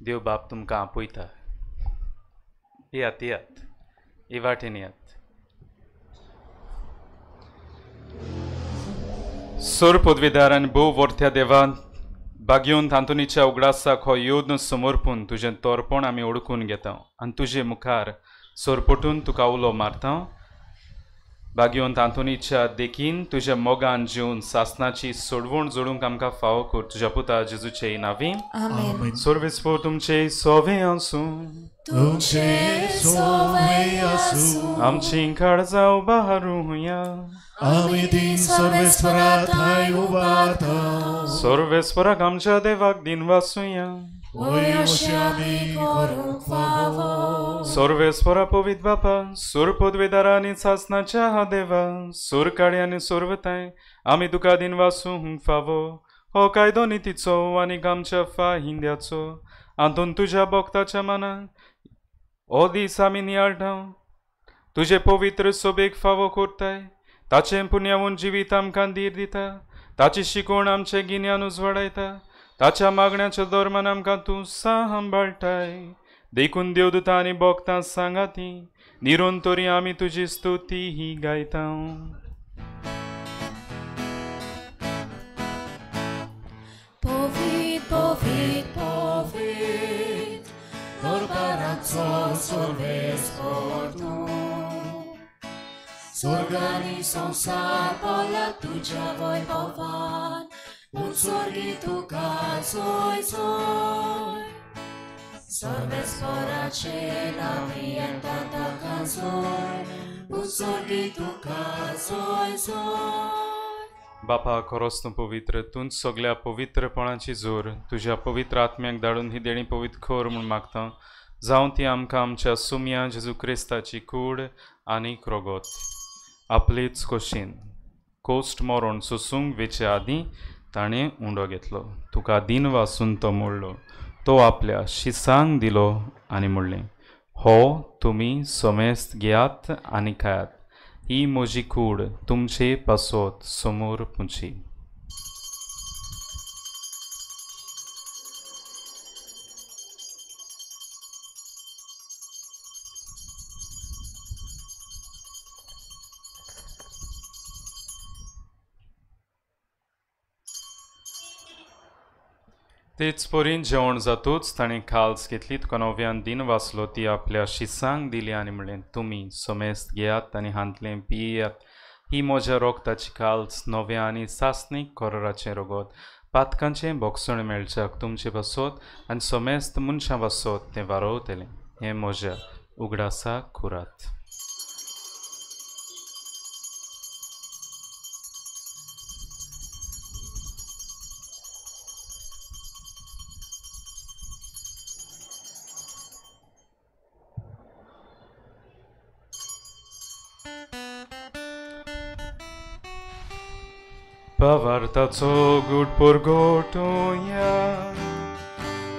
देव बाप तुमकां आपयता. येयात येयात हे वाटेन येयात. सोर पदवीदार आनी भोव वर्थ्या देवान बागयोन तांतुनीच्या उगडासाक हो योद्न समर्पून तुजें तोरपण आमी ओळखून घेता आनी तुजे मुखार सोरपटून तुका उलो मारता. बागयोन तांतुनीच्या देखीन तुज्या मोगान जिवन सासनाची सोडवण जोडूंक आमकां फावो कर तुज्या पुता जेजूचे नांवीं. आमेन. सोर्वेस्पर तुमचे सोवे आसूं. तुमचे सोवे आसूं. आमची काळजां उबारूया. आमी दिन सर्वेस्परांत हाय उबारता. सर्वेस्पराक आमच्या देवाक दिन वासुया. Oj oświami koruk fawo. Sorvespora povit bapa, sur podvedarani sasnacia hadeva, sur kadiani survatai, ami dukadin vasu favo, ho kaidoni titso ani gamcha fa hindiaco, Anton तुझ्या भक्ताच्या मनात ओ दीस आमी नियाळटाव तुझे पवित्र सोबेक फावो करताय ताचे पुण्यावून जिवीत आमकां धीर दिता ताची शिकवण आमचे गिन्यान उजवाडायता ताच्या मागण्याच्या दरम्यान आमकां तूं सांबाळटाय देखून देवदूतां आनी भक्तां सांगाती निरोन तरी आमी तुजी स्तुती ही गायता Sorgani संसार पोला तुझ्या वैभवान उत्सर्गी तुका सोय सोय सर्वेस्वराचे नामी येता ताका सोय उत्सर्गी तुका सोय सोय बापा खरोच तूं पवित्र तूंच सगळ्या पवित्रपणाची जोर तुझ्या पवित्र आत्म्याक धाडून ही देणी पवित्र खोर म्हूण मागता जावं ती आमकां आमच्या सुम्या जेजू क्रिस्ताची कूड आनी रोगोत आपलीच खोशीन कोस्ट मोरोन सोसूंक वेचे आदीं ताणें उंडो घेतलो तुका दिन वासून तो मोडलो तो आपल्या शिसांक दिलो आनी म्हणलें हो तुमी सोमेस्त घेयात आनी खायात ही म्हजी कूड तुमचे पासोत समोर पुंची तेच पोरीन जेवण जातूच ताणें खाल्स घेतली तुका नव्यान दिन वाचलो ती आपल्या शिसांक दिली आनी म्हणलें तुमी सोमेस्त घेयात आनी हांतलें पियेयात ही म्हज्या रोगताची खाल्स नव्या आनी सासणीक कोराचें रोगोत पातकांचें बोगसण मेळच्याक तुमचे बसोत आनी सोमेस्त मनशां बसोत तें वारोवतलें हें म्हज्या उगडासा कुरात Pavartaco gut porgotoja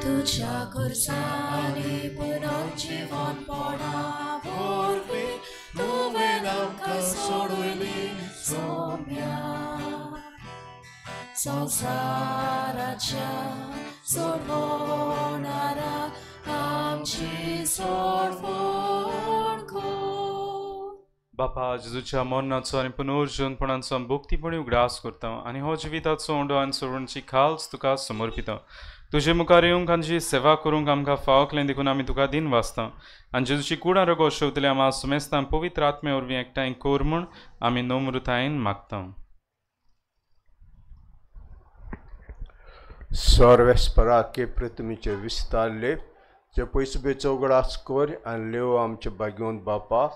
Tudzia kursani punodzivon poda vorwy Nowe namka soruli somia Sansaracia sorvonara amci sorvonko बापा जेजूच्या मरणाचो आनी पुनर्जीवनपणाचो भक्तीपणी उगडास करता आनी हो जिविताचो ओंडो आनी सोडूनची खाल्स तुका समर्पिता तुजे मुखार येवंक आमची सेवा करूंक आमकां फावकलें देखून आमी तुका दिन वाचता आनी जेजूची कुडां रगो शेवतले आमी सुमेस्तां पवित्र आत्मे वरवीं एकठांय कोर म्हूण आमी नम्रतायेन मागता सर्वेस्पराके पृथ्वीचे विस्तारले जे पयसुबेचो उगडास कर आनी लेव आमचे भाग्योन बापा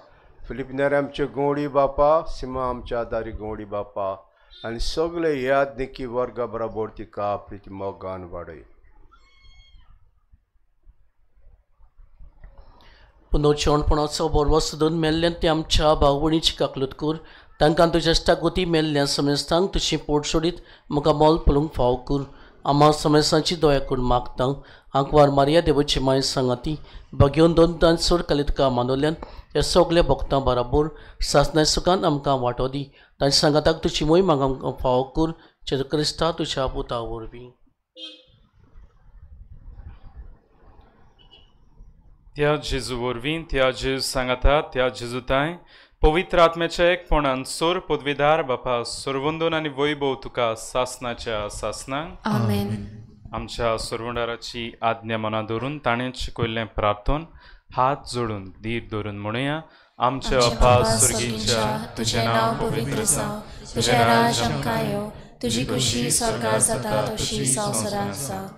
फिलिपिनार आमचे गोंडी बापा सिमा आमच्या आदारी गोंडी बापा आनी सगळे याद निकी वर्गा बराबर तिका प्रिती मोगान वाडय पुनर्जीवनपणाचो बरवो सोदून मेल्ल्यान ते आमच्या भाव भयणीची काकलूत कर तांकां तुज्या इश्टागोती मेल्ल्या समेस्तांक तुजी पोट सोडीत म्हाका मोल पळोवंक फाव कर आम्हा समेस्तांची दया करून मागता आंकवार मारिया देवाची माय सांगाती भाग्योन दोन तान चड काली तुका मानवल्यान हे सगळे भक्तां बराबर सासण्या सुखान आमकां वांटो दी तांच्या सांगाताक तुजी मोहीम आमकां फाव कर जेजू क्रिस्ता तुज्या पुता वरवीं त्या जेजू वरवीं त्या जेजू सांगाता त्या जेजूताय पवित्र आत्म्याच्या एकपणान सोर पदवीदार बापा सोरवंदोन आनी वैभव तुका सासनाच्या सासनांक आमेन आमच्या सोरवंडाराची आज्ञा मना धरून ताणें शिकयल्लें प्रार्थन हात जोडून धीर धरून म्हणुया आमच्या अप्पा स्वर्गीच्या तुझें नांव पवित्र जावं तुझें राज आमकां येवं तुजी खुशी स्वर्गार जाता तशी संवसारांत जावं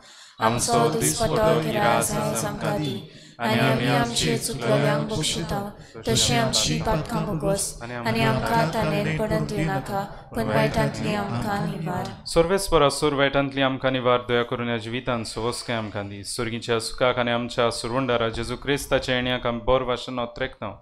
आमचो दिसपटो गिराय आयज आमकां दी आनी आमी आमचे चुकलेल्यांक बक्षिता तशी आमची पातकां भोगोस आनी आमकां तानेन पडत दिवं नाका पण वायटांतली आमकां निवार. सर्वेस्परा सूर वायटांतली आमकां निवार दया करून ह्या जिवितांत सोवस्काय आमकां दी. सुरगीच्या सुखाक आनी आमच्या सुरवंडारा जेजू क्रिस्ताच्या येण्याक आमी बोर भाशेन ओत्रेकता.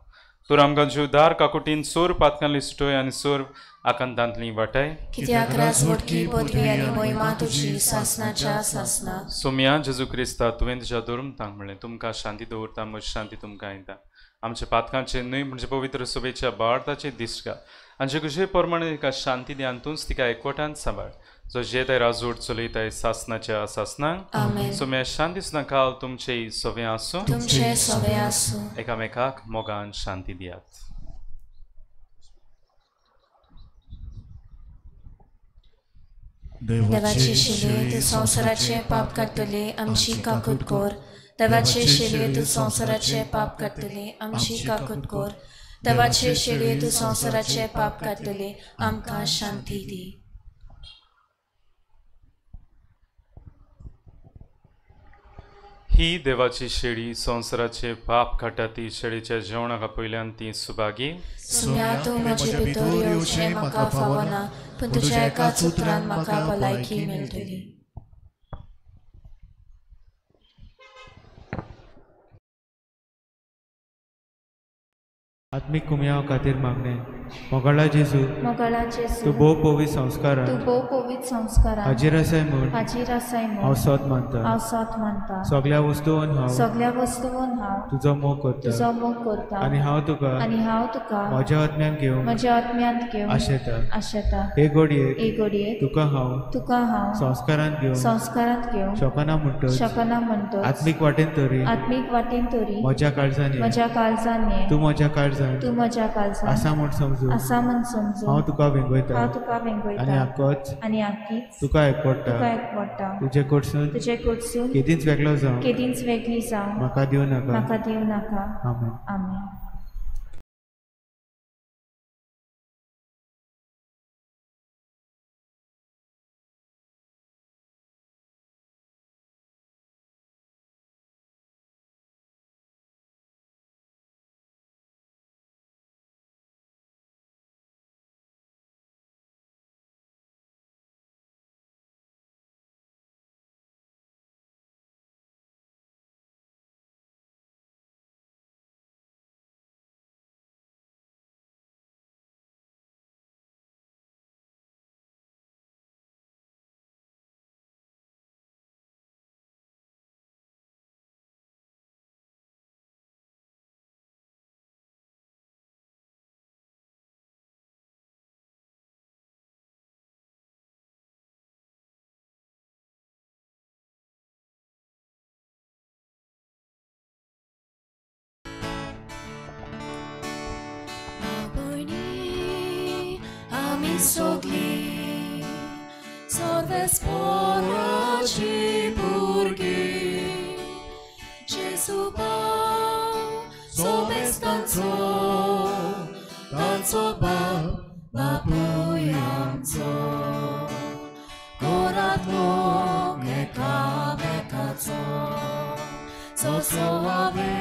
तूर आमकां जीवदार काकुटीन सूर पातकांतली सुटोय आनी सूर आकांतांतली वाटाय. कित्याक रास मोटकी पदवी आनी मोहिमा तुजी सासनाच्या सासना. सोम्या जेजू क्रिस्ता तुवें तुज्या दोरुमतांक म्हणलें तुमकां शांती दवरता म्हजी शांती तुमकां येता. आमच्या पातकांचे न्हय म्हणजे पवित्र सभेच्या बाळताचे दिसका आनी जे कुशे प्रमाणे तिका शांती दी आनी तूंच तिका एकवटान सांबाळ. जो जे ते राजवट चलयताय सासनाच्या सासनांक सोम्या शांती सुद्दां काल तुमचे सवे आसूं तुमचे सवे आसूं. एकामेकाक मोगान शांती दियात. देवाचे शिलये तूं संवसाराचे पाप काडटली आमची काकूट कोर. देवाचे शिलये तूं संवसाराचे पाप काडटली आमची काकूट कोर. देवाचे शिलये तूं संवसाराचे पाप काडटली आमकां शांती दी. ही देवाची शेळी संवसाराचे पाप काडटा ती शेळीच्या जेवणाका पयल्यान ती सुभागी. सुम्या तूं म्हजे भितर येवचें म्हाका फावना पूण तुज्या एकाच उतरान म्हाका भलायकी मेळटली. आत्मीक कुमया खातीर मागणे. मोगाळा जेजू मोगाळा जेजू तूं भोव पवित्र संस्कारान तूं भोव पवित्र संस्कारान हाजीर आसाय म्हूण हाजीर आसाय हांव म्हूण सोत मानता. हांव सोत मानता. सगळ्या वस्तूंन हांव सगळ्या वस्तूंन हांव तुजो मोग करता तुजो मोग करता आनी हांव तुका म्हज्या आत्म्यान घेवंक म्हज्या आत्म्यांत घेवंक आशेता. हे घडयेक हे घडयेक तुका हांव संस्कारांत घेवंक शकना म्हणटच आत्मीक वाटेन तरी म्हज्या काळजान ये. तूं म्हज्या काळजान आसा म्हूण समजू हांव तुका वेंगयता आनी आक्कोच तुका एकवडटा. तुजे कडसून केदींच वेगळो जावं म्हाका दिवं नाका. आमेन. Sogli Sovesporoci burgi Gesù bał Sobestanco Tanco bał Napujamco Goradno Mekaco Sosoave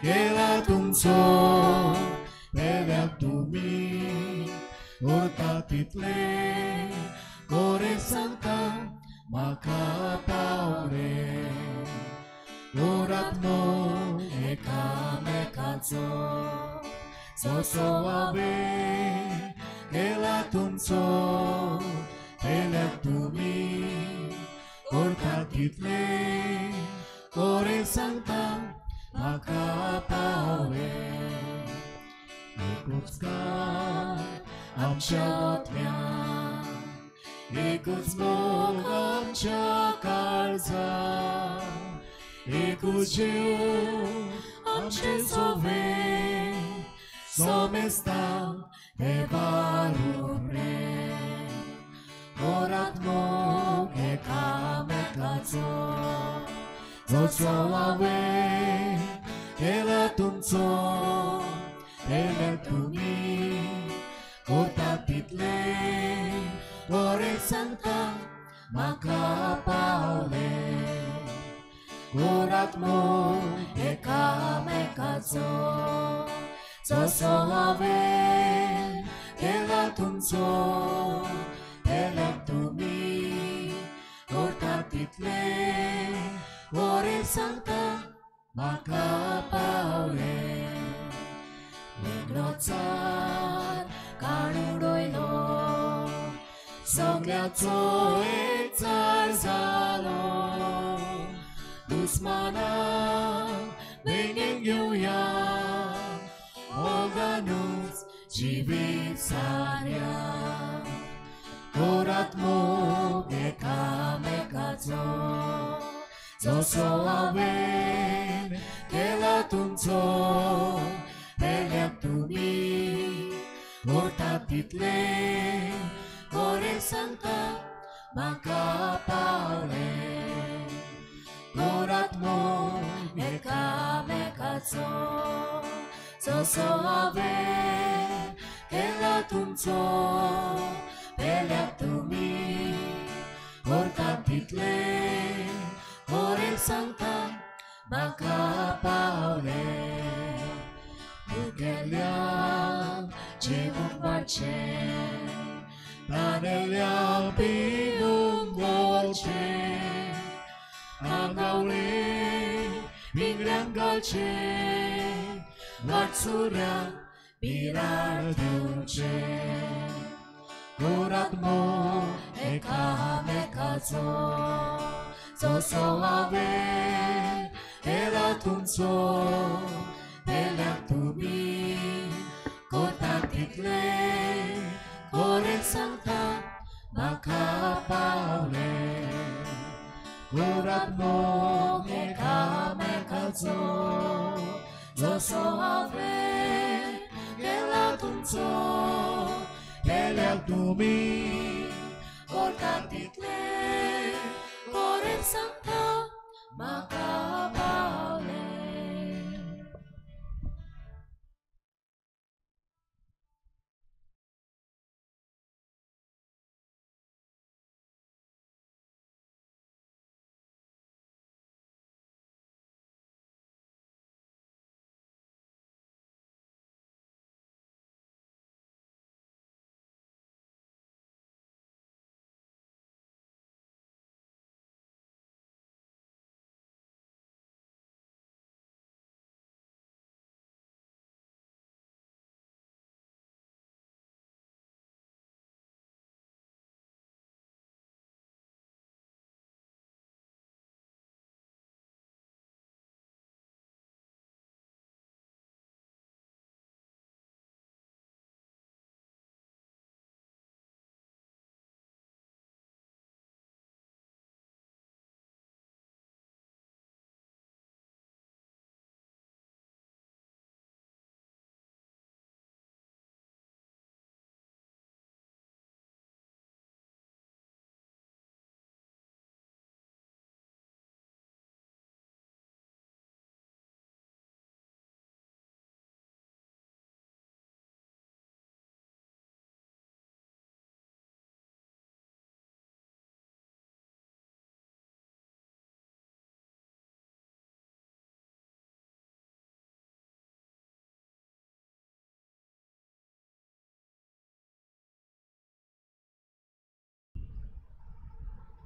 Gela tumco Pedak tumi Urtatitle Gore Santa Makapaure Uratmo Eka Mekazo Soso Ave Ela Tunzo Electumi Urtatitle Gore Santa Makapaure Ekutzka आमच्या आत्म्यान एकूच मोग आमच्या काळजान एकूच जीव आमचे सोवे सोमेस्ता देवारून प्रेम घोरात मोग एकामेकाचो जोचो हांवें केला तुमचो केले तुमी Porta title, ore santa, maca paule, gorat mo एकामेकाचो जसो हांवें केला तुमचो केल्याक तुमी करतात तितले वरें सांगता म्हाका पावले वेगळोचार काडून उडयलो सगळ्याचो एकचार जालो दुस्मानाक वेगळें घेवया मोगानूच जिवीत साऱ्या कोरात मोग एकामेकाचो जसो हांवें केला तुमचो केल्याक तुमी करतात तितले बरें सांगता म्हाका पावले कोरात मोग एकामेकाचो जसो हांवें केला तुमचो केल्याक तुमी करतात तितले बरें सांगता म्हाका पावले भुकेल्याक जेवूंक वाडचें प्राणेल्याक पिवूंक घालचें आंगावले विंगड्यांक घालचें वाटसुऱ्यांक बिराड दिवचें कोरात मोग एकामेकाचो जसो हांवें केला तुमचो केल्याक तुमी करतात तितले बरें सांगता म्हाका पावले कोरात मोग एकामेकाचो जसो हांवें केला तुमचो केल्याक तुमी करतात तितले बरें सांगता म्हाका पावले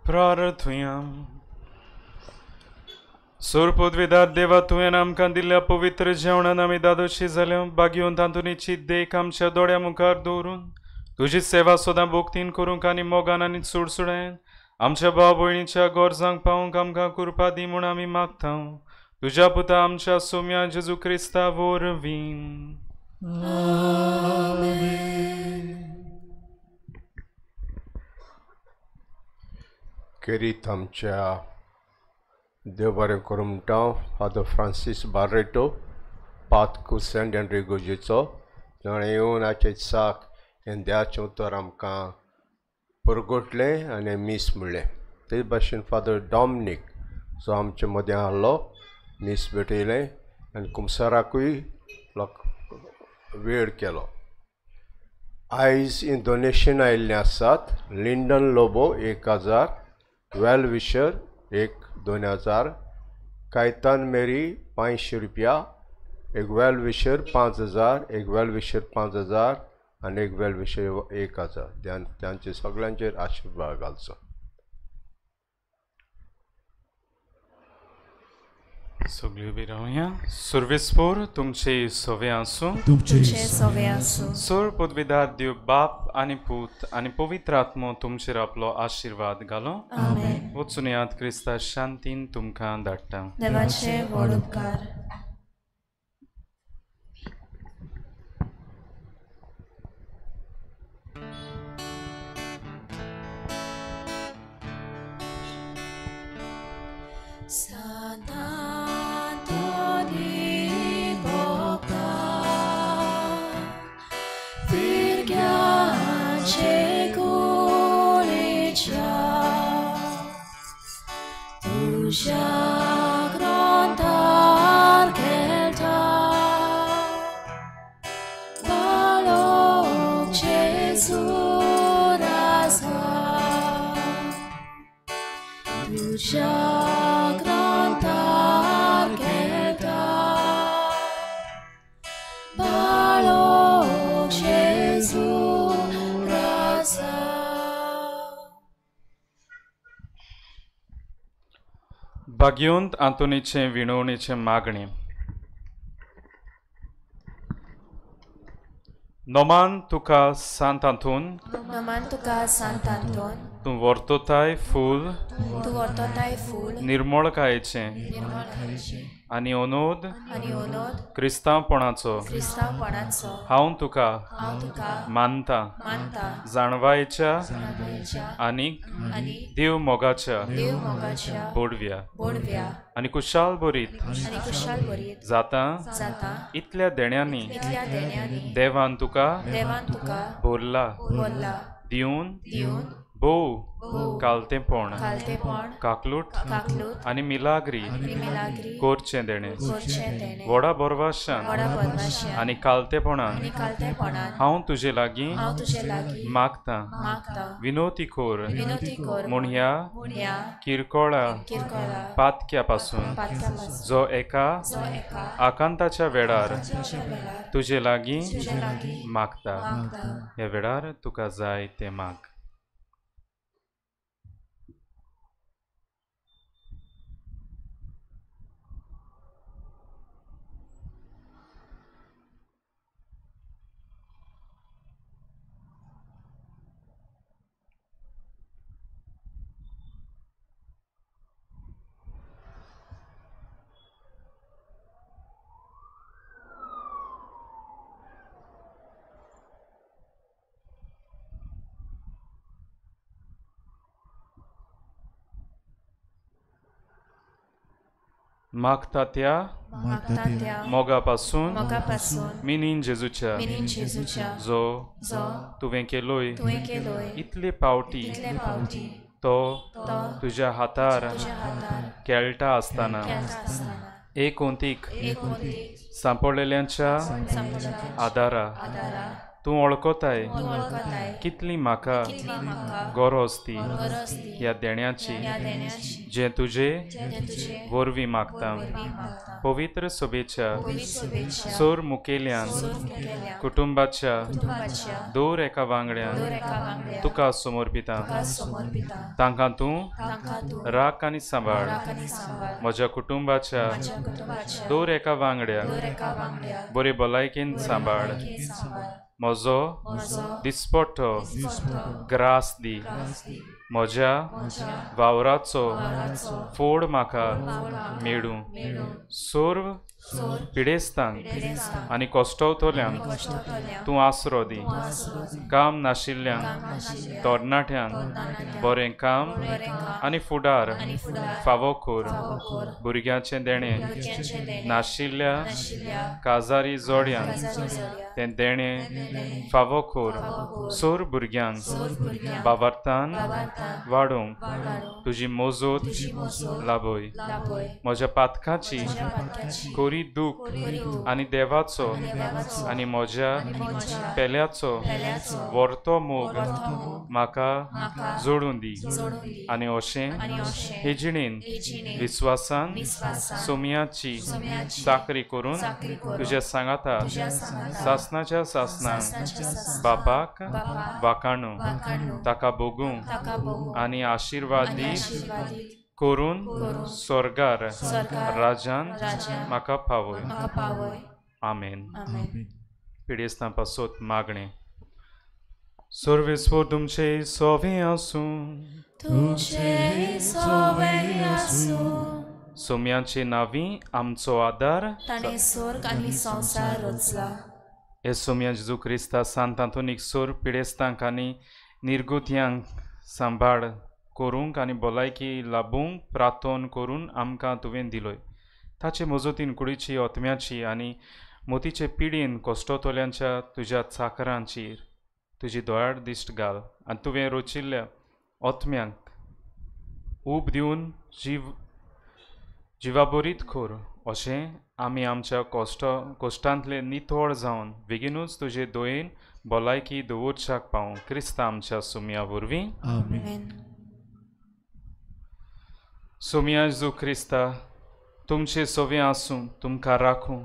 प्रार्थुया सोरपोदवेदार देवा तुवें आमकां दिल्ल्या पवित्र जेवणान आमी दादोशी जाल्या बागयोन तांतुनीची देख आमच्या दोळ्या मुखार दवरून तुजी सेवा सदां भोगतीन करूंक आनी मोगान आनी सुडसुडायन आमच्या भाव भयणीच्या गोरजांक पावूंक आमकां कृपा दी म्हूण आमी मागता तुज्या पुता आमच्या सोम्या जेजू क्रिस्ता वरवीं केरीत आमच्या देव बरें करूं म्हणटा फादर फ्रांसीस बारेटो पातकू सेंट एंड्रिगोजेचो ताणें येवन हाचे दिसाक हें देवाचें उतर आमकां परगोटलें आनी मीस म्हणलें ते भाशेन फादर डॉमनीक जो आमचे मदें आहलो मीस भेटयलें आनी कुमसाराकूय वेळ केलो आयज इंडोनेशियन आयिल्ले आसात Lyndon Lobo 1000 well wisher 2000 Caitan मेरी 500 रुपया एक वेल विशर 5000, एक वेल विशर 5000 आणि एक वेल विशर 1000. त्यांचे सगळ्यांचेर आशीर्वाद घालचो. सगळी उभी रावया. सर्वेस्पोर तुमचे सवे आसूं. तुमचे सवे आसूं. सोर पदवीदार देव बाप आनी पूत आनी पवित्र आत्मो तुमचेर आपलो आशीर्वाद घालो. आमेन. वचून याद क्रिस्ता शांतीन तुमकां धाडटा. देवाचे व्हड उपकार. भाग्योंत आंतोनीचे विणवणेचे मागणे. नोमान तुका सांत आंतोन. नोमान तुका सांत आंतोन. तूं वर्तोताय फूल. तूं वर्तोताय फूल. निर्मळकायेचे आनी ओनोद क्रिस्तांवपणाचो हांव तुका मानता. जाणवायेच्या आनीक देव मोगाच्या बोडव्या आनी कुशाल बरीत जाता इतल्या देण्यांनी देवान तुका भरला. दिवन भोव कालतेपण काकलूट आनी मिलाग्री कोरचें देणे. व्हडा बोरवाशान आनी कालतेपणान हांव तुजे लागीं मागता. विनोती कोर म्हूण ह्या किरकोळा पातक्या पासून जो एका आकांताच्या वेळार तुजे लागीं मागता. ह्या वेळार तुका जाय तें माग. मागता त्या मोगापासून मिनीन जेजूच्या जो तुवें केलोय इतले पावटी तो तुज्या हातार खेळटा आसतना एक ओंतीक सांपडलेल्यांच्या आदारा तूं वळखताय कितली म्हाका गरज ती ह्या देण्याची जे तुजे वरवीं मागता. पवित्र सभेच्या सोर मुखेल्यान कुटुंबाच्या दोर एका वांगड्यान तुका समर्पिता. तांकां तूं राख आनी सांबाळ. म्हज्या कुटुंबाच्या दोर एका वांगड्या बरे भलायकेन सांबाळ. म्हजो दिसपट्टो ग्रास दी. म्हज्या वावराचो फोड म्हाका मेळूं. सोर्व पिडेस्तांक आनी कोश्टवतल्यांक तूं आसरो दी. काम नाशिल्ल्यांक तरणाट्यांक बरें काम आनी फुडार फावो कोर. भुरग्यांचें देणें नाशिल्ल्या काजारी जोड्यांक तें देणें फावो कोर. सोर भुरग्यांक बावार्थान वाडोवंक तुजी मोजोत लाबोय म्हज्या पातकाची कोरी दूख आनी देवाचो आनी म्हज्या पेल्याचो व्हरतो मोग म्हाका जोडून दी आनी अशें हे जिणेन विस्वासान सोमयाची चाकरी करून तुज्या सांगाता सासनाच्या सासनाक बापाक वाकाणू ताका बोगूंक आनी आशिर्वाद दी करून स्वर्गार राजान म्हाका पावय आमेन पिडेस्तां पासत मागणें सर्वेस्वर तुमचे सोवे आसूं सोम्याचे नावी आमचो आदार ताणें स्वर्ग आनी संवसार रचला हे सोम्या जेजू क्रिस्ता सांतांतून सोर पिडेस्तांक आनी निर्गुत्यांक सांबाळ करूंक आनी भलायकी लाबूंक प्रार्थन करून आमकां तुवें दिलोय ताचे मजतीन कुडीची ओतम्याची आनी मोतीचे पिडीन कोश्टोतोल्यांच्या तुज्या चाकरांचेर तुजी दोळाड दिश्ट घाल आनी तुवें रचिल्ल्या ओतम्यांक ऊब दिवन जिवाबरीत खोर अशें आमी आमच्या कोश्टांतले नितोळ जावन बेगीनूच तुजे दोयेन भलायकी दवरच्याक पावूं क्रिस्ता आमच्या सोम्या वरवीं सोम्या जेजू क्रिस्ता तुमचे सोवे आसूं तुमकां राखूं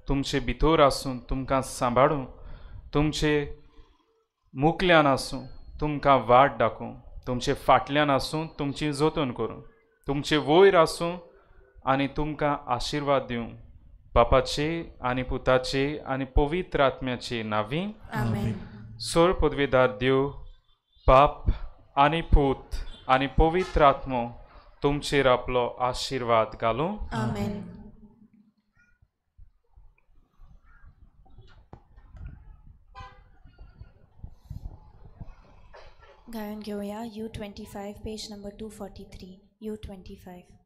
तुमचे भितर आसूं तुमकां सांबाळूं तुमचे मुखल्यान आसूं तुमकां वाट दाखोवं तुमचे फाटल्यान आसूं तुमची जतन करूं तुमचे वयर आसूं आनी तुमकां आशिर्वाद दिवं बापाचे आनी पुताचे आनी पवित्र आत्म्याचे नांवी सोर पदवेदार देव बाप आनी पूत आनी पवित्र आत्मो तुमचेर आपलो आशिर्वाद घालूं गायन घेऊया U25 पेज नंबर 243 U25